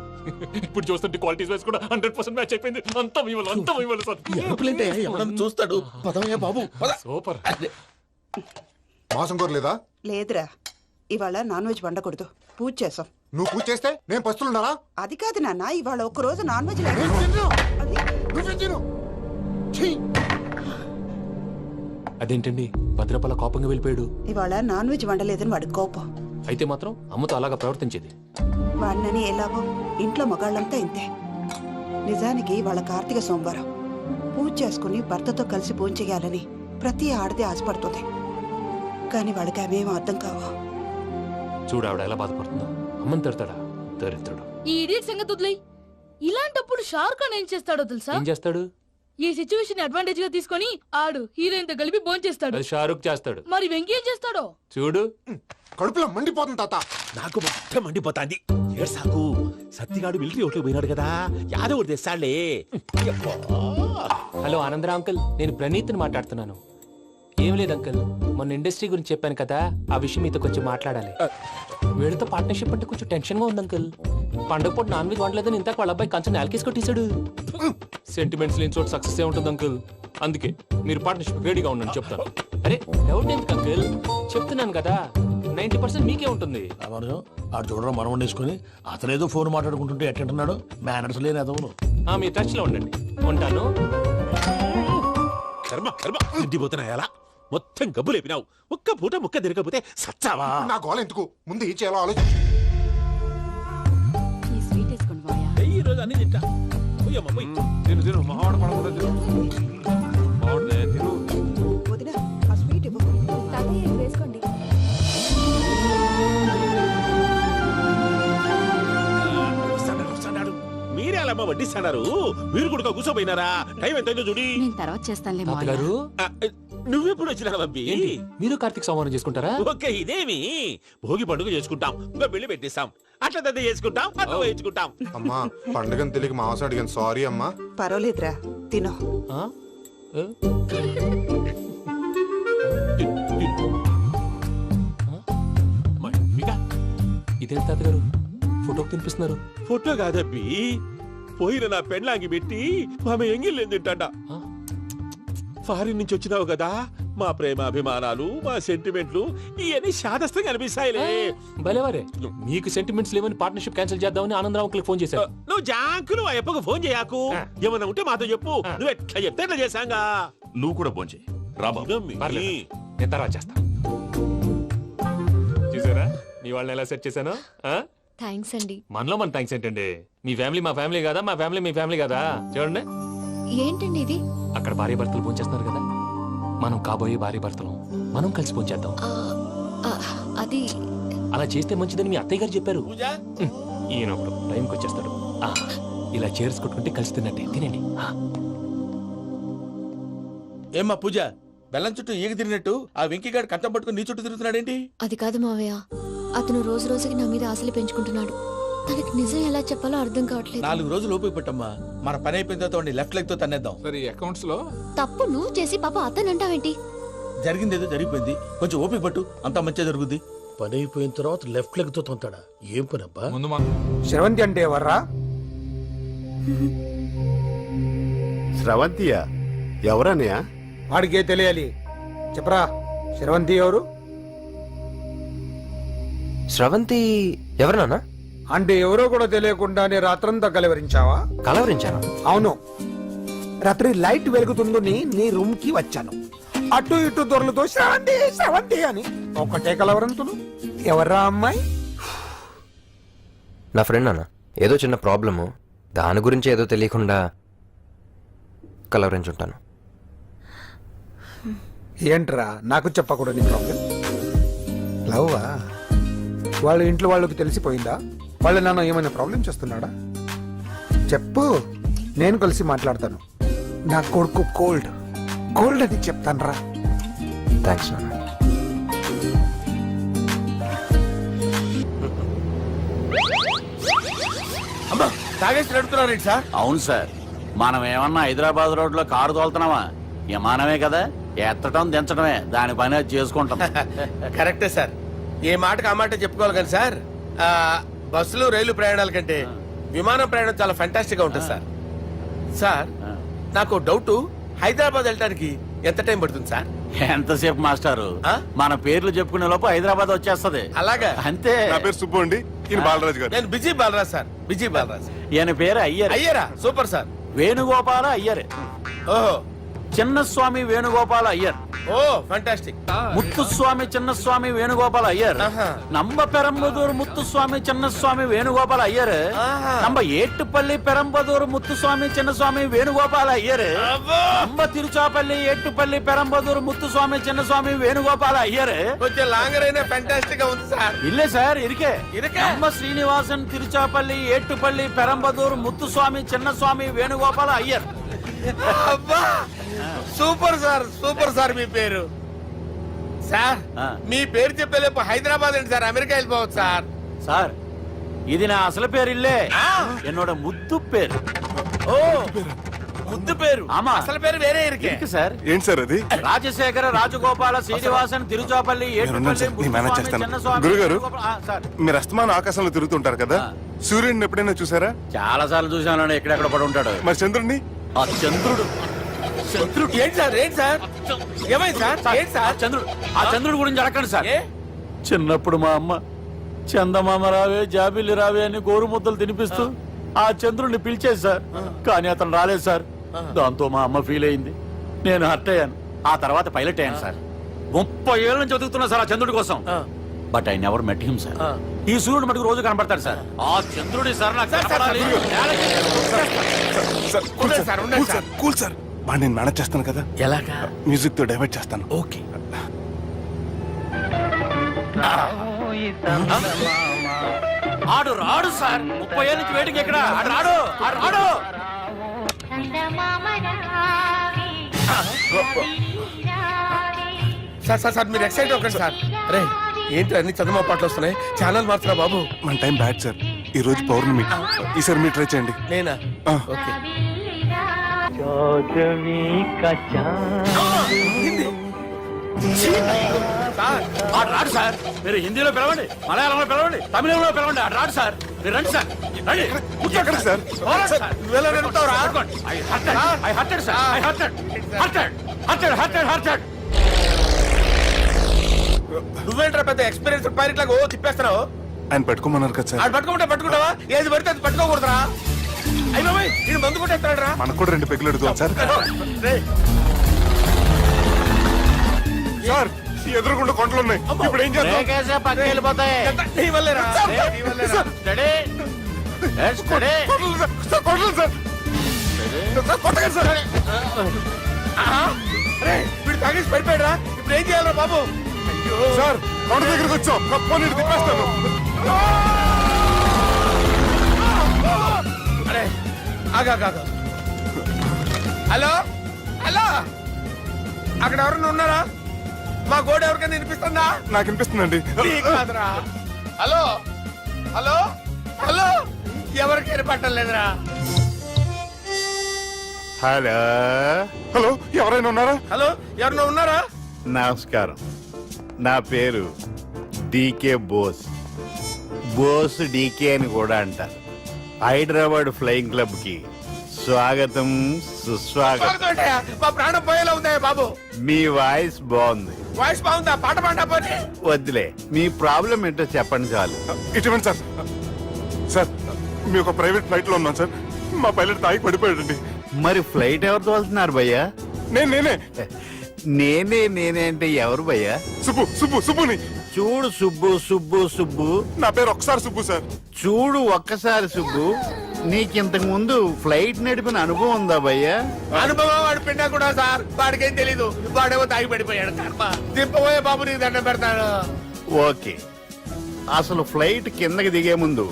I: ఇప్పుడు చూస్తుంటే క్వాలిటీస్ వైజ్ కూడా 100% మ్యాచ్ అయిపోయింది. అంతా ఇవ్వాలి
M: సార్. చూస్తాడు. పదవయ్యా బాబు,
I: సూపర్.
L: మాసం కోరలేదా?
N: లేదురా, ఇవాళ నాన్ వెజ్ వండకూడదు, పూజ చేసాం.
L: నువ్వు పూజ చేస్తే నేను పస్తులున్నారా?
N: అది కాదు నాన్న, ఇవాళ ఒక్కరోజు నాన్ వెజ్
I: అదేంటండి, భద్రపల కోపంగా వెళ్ళిపోయాడు.
N: ఇవాళ నాన్ వెజ్ వండలేదని వాడి కోపం.
I: అయితే మాత్రం అమ్మతో అలాగా ప్రవర్తించేది.
N: వాడినని ఎలాగో ఇంట్లో మగాళ్ళంతా ఇంతే. నిజానికి వాళ్ళ కార్తీక సోమవారం పూజ చేసుకుని భర్తతో కలిసి భోంచేయాలని ప్రతి ఆడది ఆశపడుతుంది. కానీ వాళ్ళకి అవేం అర్థం కావు.
I: చూడు ఆవిడ ఎలా బాధపడుతుందో. అమ్మని తిడతాడా దరిద్రుడు.
T: ఈ ఇడియట్ సంగతి వదిలేయ్. ఇలాంటప్పుడు షారుఖ్ ఖాన్ ఏం చేస్తాడో తెలుసా?
I: ఏం చేస్తాడు?
T: ఈ సిచ్యువేషన్ అడ్వాంటేజ్ గా తీసుకొని ఆడు హీరోయిన్ తో కలిపి భోంచేస్తాడు.
I: అది షారుఖ్ చేస్తాడు.
T: మరి వెంకీ ఏం చేస్తాడో
I: చూడు.
L: కడుపులో మండిపోతుంది తాత.
G: నాకు మొత్తం మండిపోతాంది. ఏడ్సాకు, సత్తిగాడు మిలిటరీ ఓట్లు పోయినాడు కదా, యాదవ్ తెస్తాడులే.
I: హలో ఆనందరా అంకుల్, నేను ప్రణీత్ని మాట్లాడుతున్నాను. ఏం లేదు అంకుల్, మొన్న ఇండస్ట్రీ గురించి చెప్పాను కదా, ఆ విషయం మీతో కొంచెం మాట్లాడాలి. వీళ్ళతో పార్ట్నర్షిప్ అంటే కొంచెం టెన్షన్ గా ఉంది అంకుల్. పండుగ పూట నాన్ వెజ్ వండలేదని ఇంతకు వాళ్ళ అబ్బాయి కంచెం నేలకేసి కొట్టేశాడు. సెంటిమెంట్స్ లేని చోట సక్సెస్ ఏ ఉంటుంది అంకుల్. అందుకే మీరు పార్ట్నర్షిప్ రెడీగా ఉండండి చెప్తాను. అరే డౌట్ ఎందుకు అంకుల్, చెప్తున్నాను కదా, 90% మీకే ఉంటుంది.
M: ఆడు చూడడం మనం వండేసుకుని అతనేదో ఫోన్ మాట్లాడుకుంటుంటే ఎట్టంటున్నాడు. మేనర్స్ లేని అదవును.
I: మీ టచ్ లో ఉండండి. ఉంటాను.
G: కర్మ కర్మ, తిండిపోతున్నాయలా మొత్తం గబ్బు లేపినావు. ఒక్క పూట ముక్క తిరగకపోతే సచ్చావా?
L: నా గోల ఎందుకు, ముందు ఈ చేయాలో ఆలోచించు.
G: ఈ రోజు అన్ని తింటా.
S: తిను మహావాడ పడకుండా తిను.
N: వదినా, ఆ స్వీట్ ఇవ్వు.
R: వేసుకోండి.
G: మీరే అలా వడ్డిస్తున్నారు. మీరు కూడా కూర్చోపోయినారా? టైం ఎంతైందో చూడి.
R: తర్వాత చేస్తానులే
I: తాతగారు.
G: నువ్వెప్పుడు వచ్చినా బంబి?
I: మీరు కార్తీక్ సంహారం చేసుకుంటారా?
G: ఓకే, ఇదేమి భోగి పండుగ చేసుకుంటాం, ఇంకా పెళ్లి పెట్టేస్తాం, అట్లా దద్ద చేసుకుంటాం, అట్లా వేయించుకుంటాం.
L: అమ్మా, పండుగను తెలియక మాంసం అడిగాను, సారీ అమ్మా.
N: పర్వాలేదురా, తినో.
I: ఇదే తాతగారు ఫోటోకి తినిపిస్తున్నారు.
G: ఫోటో కాదబ్బి, పోయిన నా పెళ్ళాంగి పెట్టి ఆమె ఎంగిల్లేం తింటాడ. ఫారిన్ నుంచి వచ్చినావు కదా, మా ప్రేమ అభిమానాలు మా సెంటిమెంట్లు ఇవన్నీ శాదస్తంగా అనిపిస్తాయిలే.
I: భలేవారే, మీకు సెంటిమెంట్స్ లేవని పార్ట్నర్షిప్ క్యాన్సిల్ చేద్దామని ఆనందరావు అంకుల్ ఫోన్ చేశారు.
G: నువ్వు జాంకు నువ్వు అయ్యప్పకు ఫోన్ చేయకు. ఏమన్నా ఉంటే మాతో చెప్పు. నువ్వు ఎట్లా చెప్తే ఎట్లా చేశాంగా.
O: నువ్వు కూడా ఫోన్ చేయి రాబాబు.
I: పర్లేదు, నేను తర్వాత చేస్తా. చూసారా మీ వాళ్ళని ఎలా సెట్ చేశాను?
R: థ్యాంక్స్ అండి.
I: మనలో మన థ్యాంక్స్ ఏంటండి? మీ ఫ్యామిలీ మా ఫ్యామిలీ కదా, మా ఫ్యామిలీ మీ ఫ్యామిలీ కదా. చూడండి,
R: ఏంటండి ఇది?
I: అక్కడ భార్య భర్తలు ఫోన్ చేస్తున్నారు కదా, మనం కాబోయే భార్య భర్తలు మనం కలిసి ఫోన్ చేద్దాం.
R: అది
I: అలా చేస్తే మంచిదని మీ అత్తయ్య గారు చెప్పారు. ఈయన ఒకడు టైంకి వచ్చేస్తాడు. ఇలా చేర్స్ కొట్టుకుంటే కలిసి తిన్నట్టే. తినండి.
A: ఏమ్మా పూజ, బెల్లం చుట్టూ ఈగ తిరిగినట్టు ఆ వెంకీగాడు కట్టం పట్టుకుని నీ చుట్టూ తిరుగుతున్నాడేంటి?
R: అది కాదు మావయ్య, అతను రోజు రోజుకి నా మీద ఆశలు పెంచుకుంటున్నాడు. తనకి నిజం ఎలా చెప్పాలో అర్థం కావట్లేదు.
A: 4 రోజులు ఓపిక పట్టమ్మా. మన పని అయిపోయిన తర్వాత లెఫ్ట్ లెగ్ తో తన్నేద్దాం.
S: సరే, అకౌంట్స్ లో
R: తప్పు నువ్వు చేసి పాప అతను అంటావేంటి?
A: జరిగింది ఏదో జరిగిపోయింది, కొంచెం ఓపిక పట్టు, అంతా మంచిగా జరుగుద్ది. పని అయిపోయిన తర్వాత లెఫ్ట్ లెగ్ తో తొంతాడా? ఏం పని అబ్బా?
Q: శ్రవంతి అంటే ఎవర్రా?
L: స్రవంతియా? ఎవరన్నయ్యా?
Q: వాడికే తెలియాలి, చెప్పరా. శ్రవంతి ఎవరు?
P: స్రవంతి ఎవరు నాన్న?
Q: అంటే ఎవరో కూడా తెలియకుండానే రాత్రంతా కలవరించావా?
P: కలవరించాను.
Q: అవును, రాత్రి లైట్ వెలుగుతుందని నీ రూమ్ కి వచ్చాను. అటు ఇటు దొరలతో శ్రవంతి శ్రవంతి అని ఒకటే కలవరంతులు. ఎవర్రా అమ్మాయి?
P: నా ఫ్రెండ్ అన్న, ఏదో చిన్న ప్రాబ్లము, దాని గురించి ఏదో తెలియకుండా కలవరించుంటాను.
Q: ఏంట్రా నాకు చెప్పకూడదు నీ ప్రాబ్లం? లవ్వా? వాళ్ళ ఇంట్లో వాళ్ళకి తెలిసిపోయిందా? వాళ్ళ నాన్న ఏమైనా ప్రాబ్లం చేస్తున్నాడా? చెప్పు, నేను కలిసి మాట్లాడతాను. నా కొడుకు కోల్డ్ కోల్డ్ అని చెప్తాను రా.
P: థ్యాంక్స్ నాన్న.
A: అమ్మా, తాగేసి నడుపుతున్నారేంటి సార్?
E: అవును సార్, మనం ఏమన్నా హైదరాబాద్ రోడ్ లో కారు తోలుతున్నామా? విమానమే కదా, ఎత్తటం దించడమే, దాని పని అది చేసుకుంటాం.
A: కరెక్టే సార్, ఏ మాటకు ఆ మాట చెప్పుకోవాలి కానీ సార్, బస్సులు రైలు ప్రయాణాల కంటే విమానం ప్రయాణం చాలా ఫెంటాస్టిక్ గా ఉంటుంది సార్. సార్, నాకు డౌట్, హైదరాబాద్ వెళ్ళడానికి ఎంత టైం పడుతుంది సార్?
E: ఎంతసేపు మాస్టారు, మన పేర్లు చెప్పుకునే లోపు హైదరాబాద్ వచ్చేస్తది.
A: అలాగా?
E: అంతే.
J: నా పేరు సుబ్బు అండి, ఈయన బాలరాజు గారు.
A: నేను busy Balaraj sir, busy Balaraj.
E: ఈయన పేరు అయ్యర్.
A: అయ్యరా? Super sir.
E: వేణుగోపాల అయ్యర్.
A: ఓహో.
E: చిన్నస్వామి వేణుగోపాల అయ్యర్.
A: Oh fantastic.
E: ముత్తుస్వామి చిన్నస్వామి వేణుగోపాల అయ్యర్. நம்ம பெரம்பதூர் முத்துசுவாமி சின்னசுவாமி வேணுகோபால ஐயர். நம்ம ஏட்டுப்பள்ளி பெரம்பதூர் முத்துசுவாமி சின்னசுவாமி வேணுகோபால ஐயர். நம்ம తిరుచాపల్లి ఏట్టుపల్లి పెరంబదూర్ ముత్తుస్వామి చిన్నస్వామి వేణుగోపాల అయ్యర్.
A: కొంచెం లాంగర్ అయినా ఫంటాస్టిక్ గా ఉంది సార్.
E: ఇల్లే సార్ ఇరికే. நம்ம శ్రీనివాసన్ తిరుచాపల్లి ఏట్టుపల్లి పెరంబదూర్ ముత్తుస్వామి చిన్నస్వామి వేణుగోపాల అయ్యర్.
A: అబ్బా, సూపర్ సార్, సూపర్ సార్. మీ పేరు సార్, మీ పేరు చెప్పేలేపు హైదరాబాద్ అండి సార్, అమెరికా వెళ్ళిపోవచ్చు సార్.
E: సార్, ఇది నా అసలు పేరు ఇల్లే, என்னோட ముద్దు పేరు.
A: ఓ, ముద్దు పేరు.
E: ఆమా,
A: అసలు పేరు వేరే ఇరికే
E: సార్.
J: ఏంటి సార్ అది?
E: రాజశేఖర రాజగోపాల శ్రీనివాసన్ తిరుచాపల్లి
J: గురుగారు, మీరు అస్తమాన ఆకాశంలో తిరుగుతుంటారు కదా, సూర్యుడిని ఎప్పుడైనా చూసారా?
E: చాలా సార్లు చూసాను, ఎక్కడెక్కడ పడి ఉంటాడు.
J: మరి చంద్రుడిని?
E: ఆ చంద్రుడు.
A: చంద్రుడు ఏంటి సార్? ఏంటి సార్? ఏమైంది సార్? ఏంటి సార్?
E: చంద్రుడు. ఆ చంద్రుడు గురించి అడగండి సార్. చిన్నప్పుడు మా అమ్మ చందమామ రావే జాబిల్లి రావే అని గోరు ముద్దలు తినిపిస్తూ ఆ చంద్రుడిని పిలిచేది సార్, కానీ అతను రాలేదు సార్. దాంతో మా అమ్మ ఫీల్ అయింది, నేను హర్ట్ అయ్యాను. ఆ తర్వాత పైలట్ అయ్యాను సార్. 30 ఏళ్ళ నుంచి చదువుతున్నా సార్ ఆ చంద్రుడి కోసం. But I never met him sir. ఈ సూర్యుడు మటుకు రోజు కనబడతాడు సార్. ఆ చంద్రుడి సార్ నాకు
J: కూల్ సార్, బాగా నేను మేనేజ్ చేస్తాను కదా.
A: ఎలాగా?
J: మ్యూజిక్ తో డైవర్ట్ చేస్తాను.
A: ఓకే.
E: ఆడు రాడు సార్, 30 ఏళ్ళ నుంచి వెయిటింగ్ ఎక్కడ. ఆడు రాడు, ఆడు రాడు.
A: సార్ సార్ సార్, మీరు ఎక్సైట్ అవ్వకండి సార్. అరే ఏంటి అన్ని చందమా పాటలు వస్తున్నాయి, ఛానల్ మారుతున్నా బాబు.
J: మన టైం బ్యాడ్ సార్, ఈ రోజు పౌర్ణమి. ఈసారి మీరు ట్రై చేయండి.
A: నేనా? ఓకే.
E: ఆడు రాడు సార్, మీరు హిందీలో పిలవండి, మలయాళంలో పిలవండి, తమిళంలో పిలవండి. ఆడు రాడు సార్, మీరు రండి సార్, రండి.
J: ఎక్కడ sir?
E: I hurted, sir. I hurted.
A: నువ్వేంట్రా పెద్ద ఎక్స్పీరియన్స్ పైరెట్ లాగా ఓ తిప్పేస్తున్నావు?
J: ఆయన పెట్టుకోమన్నారు కదా సార్.
A: ఆడు పట్టుకుంటే పట్టుకుంటావా? ఏది పడితే అది పట్టుకోకూడదురా. అయ్యి బాబాయ్ ఇది మందు కొట్టేస్తాడు రా.
J: మనకు కూడా 2 పెగ్గులు అడుగుతాం సార్. సార్ ఎదురుకుండా కొండలు ఉన్నాయి, ఇప్పుడు ఏం చేద్దాం?
A: పక్కకి వెళ్ళిపోతాయి. నీ వల్లేరా? నీ వల్లేరా? స్టడీ. స్టడీ.
J: కొండలు సార్. కొట్టగా సార్.
A: వీడు తాగేసి పడిపోయాడు రా. ఇప్పుడు ఏం చేయాలరా బాబు?
J: సార్ కొండ దగ్గరికి వచ్చాం, పోనీ తిప్పేస్తాను.
A: అరే ఆగా. హలో హలో, అక్కడ ఎవరన్నా ఉన్నారా? మా గోడ ఎవరికైనా వినిపిస్తుందా?
J: నాకు వినిపిస్తుందండి.
A: నీకు కాదురా. హలో హలో హలో, ఎవరికి వినపట్టలేదురా.
J: హలో హలో, ఎవరైనా ఉన్నారా?
A: హలో ఎవరన్నా ఉన్నారా?
U: నమస్కారం, నా పేరు డీకే బోస్. బోస్ డీకే అని కూడా అంటారు. హైదరాబాద్ ఫ్లయింగ్ క్లబ్ కి స్వాగతం సుస్వాగతం.
A: మా ప్రాణం పోయేలా ఉందా బాబు?
U: మీ వాయిస్ బాగుంది.
A: వాయిస్ బాగుందా? పాట పాడా పోనీ.
U: వద్దులే, మీ ప్రాబ్లం ఏంటో చెప్పండి చాలు.
J: ఇటువంటి సార్, సార్ మీ ఒక ప్రైవేట్ ఫ్లైట్ లో ఉన్నాం సార్. మా పైలట్ తాగి పడిపోయాడండి.
U: మరి ఫ్లైట్ ఎవరు తోలుతున్నారు భయ్యా?
J: నేనే
U: నేనే అంటే ఎవరు భయ్యా?
J: సుబ్బుని.
U: చూడు సుబ్బు.
J: నా పేరు ఒకసారి సుబ్బు సార్.
U: చూడు ఒక్కసారి సుబ్బు, నీకింతకు ముందు ఫ్లైట్ నడిపిన అనుభవం ఉందా భయ్యా?
A: అనుభవం వాడు పిండా కూడా సార్, వాడికేం తెలీదు. వాడేమో తాగి పడిపోయాడు. కర్మ. దింపబోయే బాబు నీకు దండం పెడతాడు.
U: ఓకే, అసలు ఫ్లైట్ కిందకి దిగే ముందు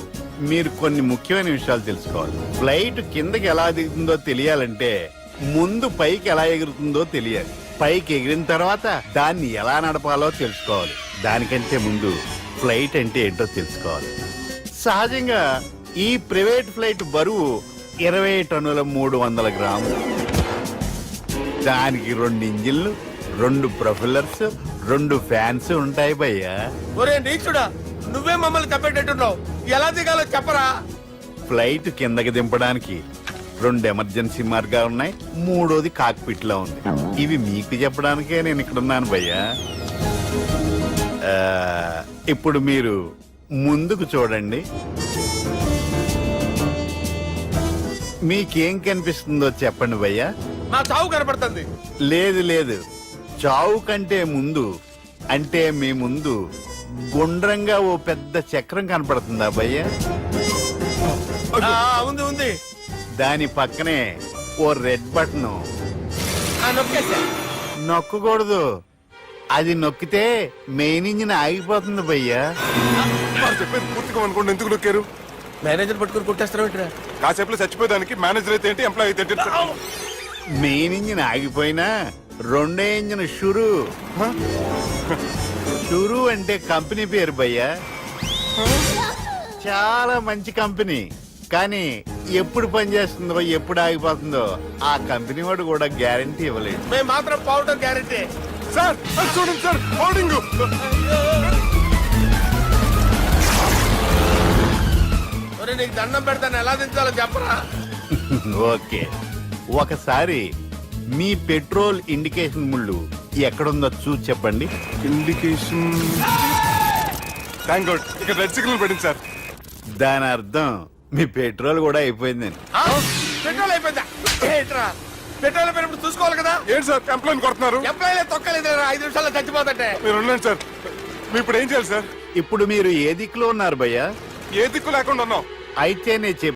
U: మీరు కొన్ని ముఖ్యమైన విషయాలు తెలుసుకోవాలి. ఫ్లైట్ కిందకి ఎలా దిగుతుందో తెలియాలంటే ముందు పైకి ఎలా ఎగురుతుందో తెలియాలి. పైకి ఎగిరిన తర్వాత దాన్ని ఎలా నడపాలో తెలుసుకోవాలి. దానికంటే ముందు ఫ్లైట్ అంటే ఏంటో తెలుసుకోవాలి. సహజంగా ఈ ప్రైవేట్ ఫ్లైట్ బరువు 20 టన్నుల 300 గ్రాములు. దానికి 2 ఇంజిన్లు, 2 ప్రొఫెల్లర్స్, 2 ఫ్యాన్స్ ఉంటాయి భయ్యా.
A: ఒరే నీచుడా, నువ్వే మమ్మల్ని తప్పేటట్టున్నావు. ఎలా దిగాలో చెప్పరా?
U: ఫ్లైట్ కిందకి దింపడానికి 2 ఎమర్జెన్సీ మార్గాలు ఉన్నాయి, 3వది కాక్పిట్ లో ఉంది. ఇవి మీకు చెప్పడానికే నేను ఇక్కడ ఉన్నాను భయ్యా. ఇప్పుడు మీరు ముందుకు చూడండి. మీకేం కనిపిస్తుందో చెప్పండి భయ్యా.
A: మా చావు కనపడుతుంది.
U: లేదు, చావు కంటే ముందు అంటే మీ ముందు గుండ్రంగా ఓ పెద్ద చక్రం కనపడుతుందా భయ్యా?
A: ఉంది.
U: దాని పక్కనే ఓ రెడ్ బటన్. నొక్కకూడదు, అది నొక్కితే మెయిన్ ఇంజిన్ ఆగిపోతుంది భయ్యా.
J: చెప్పేది పూర్తిగా అనుకోండి. ఎందుకు నొక్కారు?
A: మేనేజర్ పట్టుకుని కొట్టేస్తారా?
J: కాసేపులో చచ్చిపోయేదానికి మేనేజర్ అయితే ఏంటి, ఎంప్లాయ్ అయితే ఏంటి?
U: మెయిన్ ఇంజిన్ ఆగిపోయినా 2వ ఇంజిన్ షురు అంటే కంపెనీ పేరు భయ్యా. చాలా మంచి కంపెనీ, కానీ ఎప్పుడు పనిచేస్తుందో ఎప్పుడు ఆగిపోతుందో ఆ కంపెనీ వాడు కూడా గ్యారంటీ ఇవ్వలేదు.
A: మేము మాత్రం పౌడర్ గ్యారంటీ.
J: సార్ చూడండి సార్, హోల్డింగ్.
A: నీకు దండం పెడతాను, ఎలా దించాలో చెప్పరా?
U: ఓకే, ఒకసారి మీ పెట్రోల్ ఇండికేషన్ ముళ్ళు ఎక్కడుందో చూసి చెప్పండి.
J: ఇండికేషన్. థ్యాంక్ గాడ్, ఇక్కడ రెడ్ సిగ్నల్ పడింది సార్.
U: దాని అర్థం మీ పెట్రోల్ కూడా అయిపోయిందని.
A: పెట్రోల్ అయిపోయిందా? ఏంట్రా పెట్రోల్ అయిపోయినప్పుడు చూసుకోవాలి కదా.
J: ఏంటి సార్ ఎంప్లాయ్ కొడుతున్నారు?
A: ఎంప్లాయీ తొక్కలేదు, 5 నిమిషాల్లో చచ్చిపోతుంటే.
J: మీరు ఉండండి సార్. మీరు ఇప్పుడు ఏం చేయాలి సార్?
U: ఇప్పుడు మీరు ఏ దిక్కులో ఉన్నారు భయ్యా?
J: ఏ దిక్కు లేకుండా ఉన్నాం.
U: అయితే నేను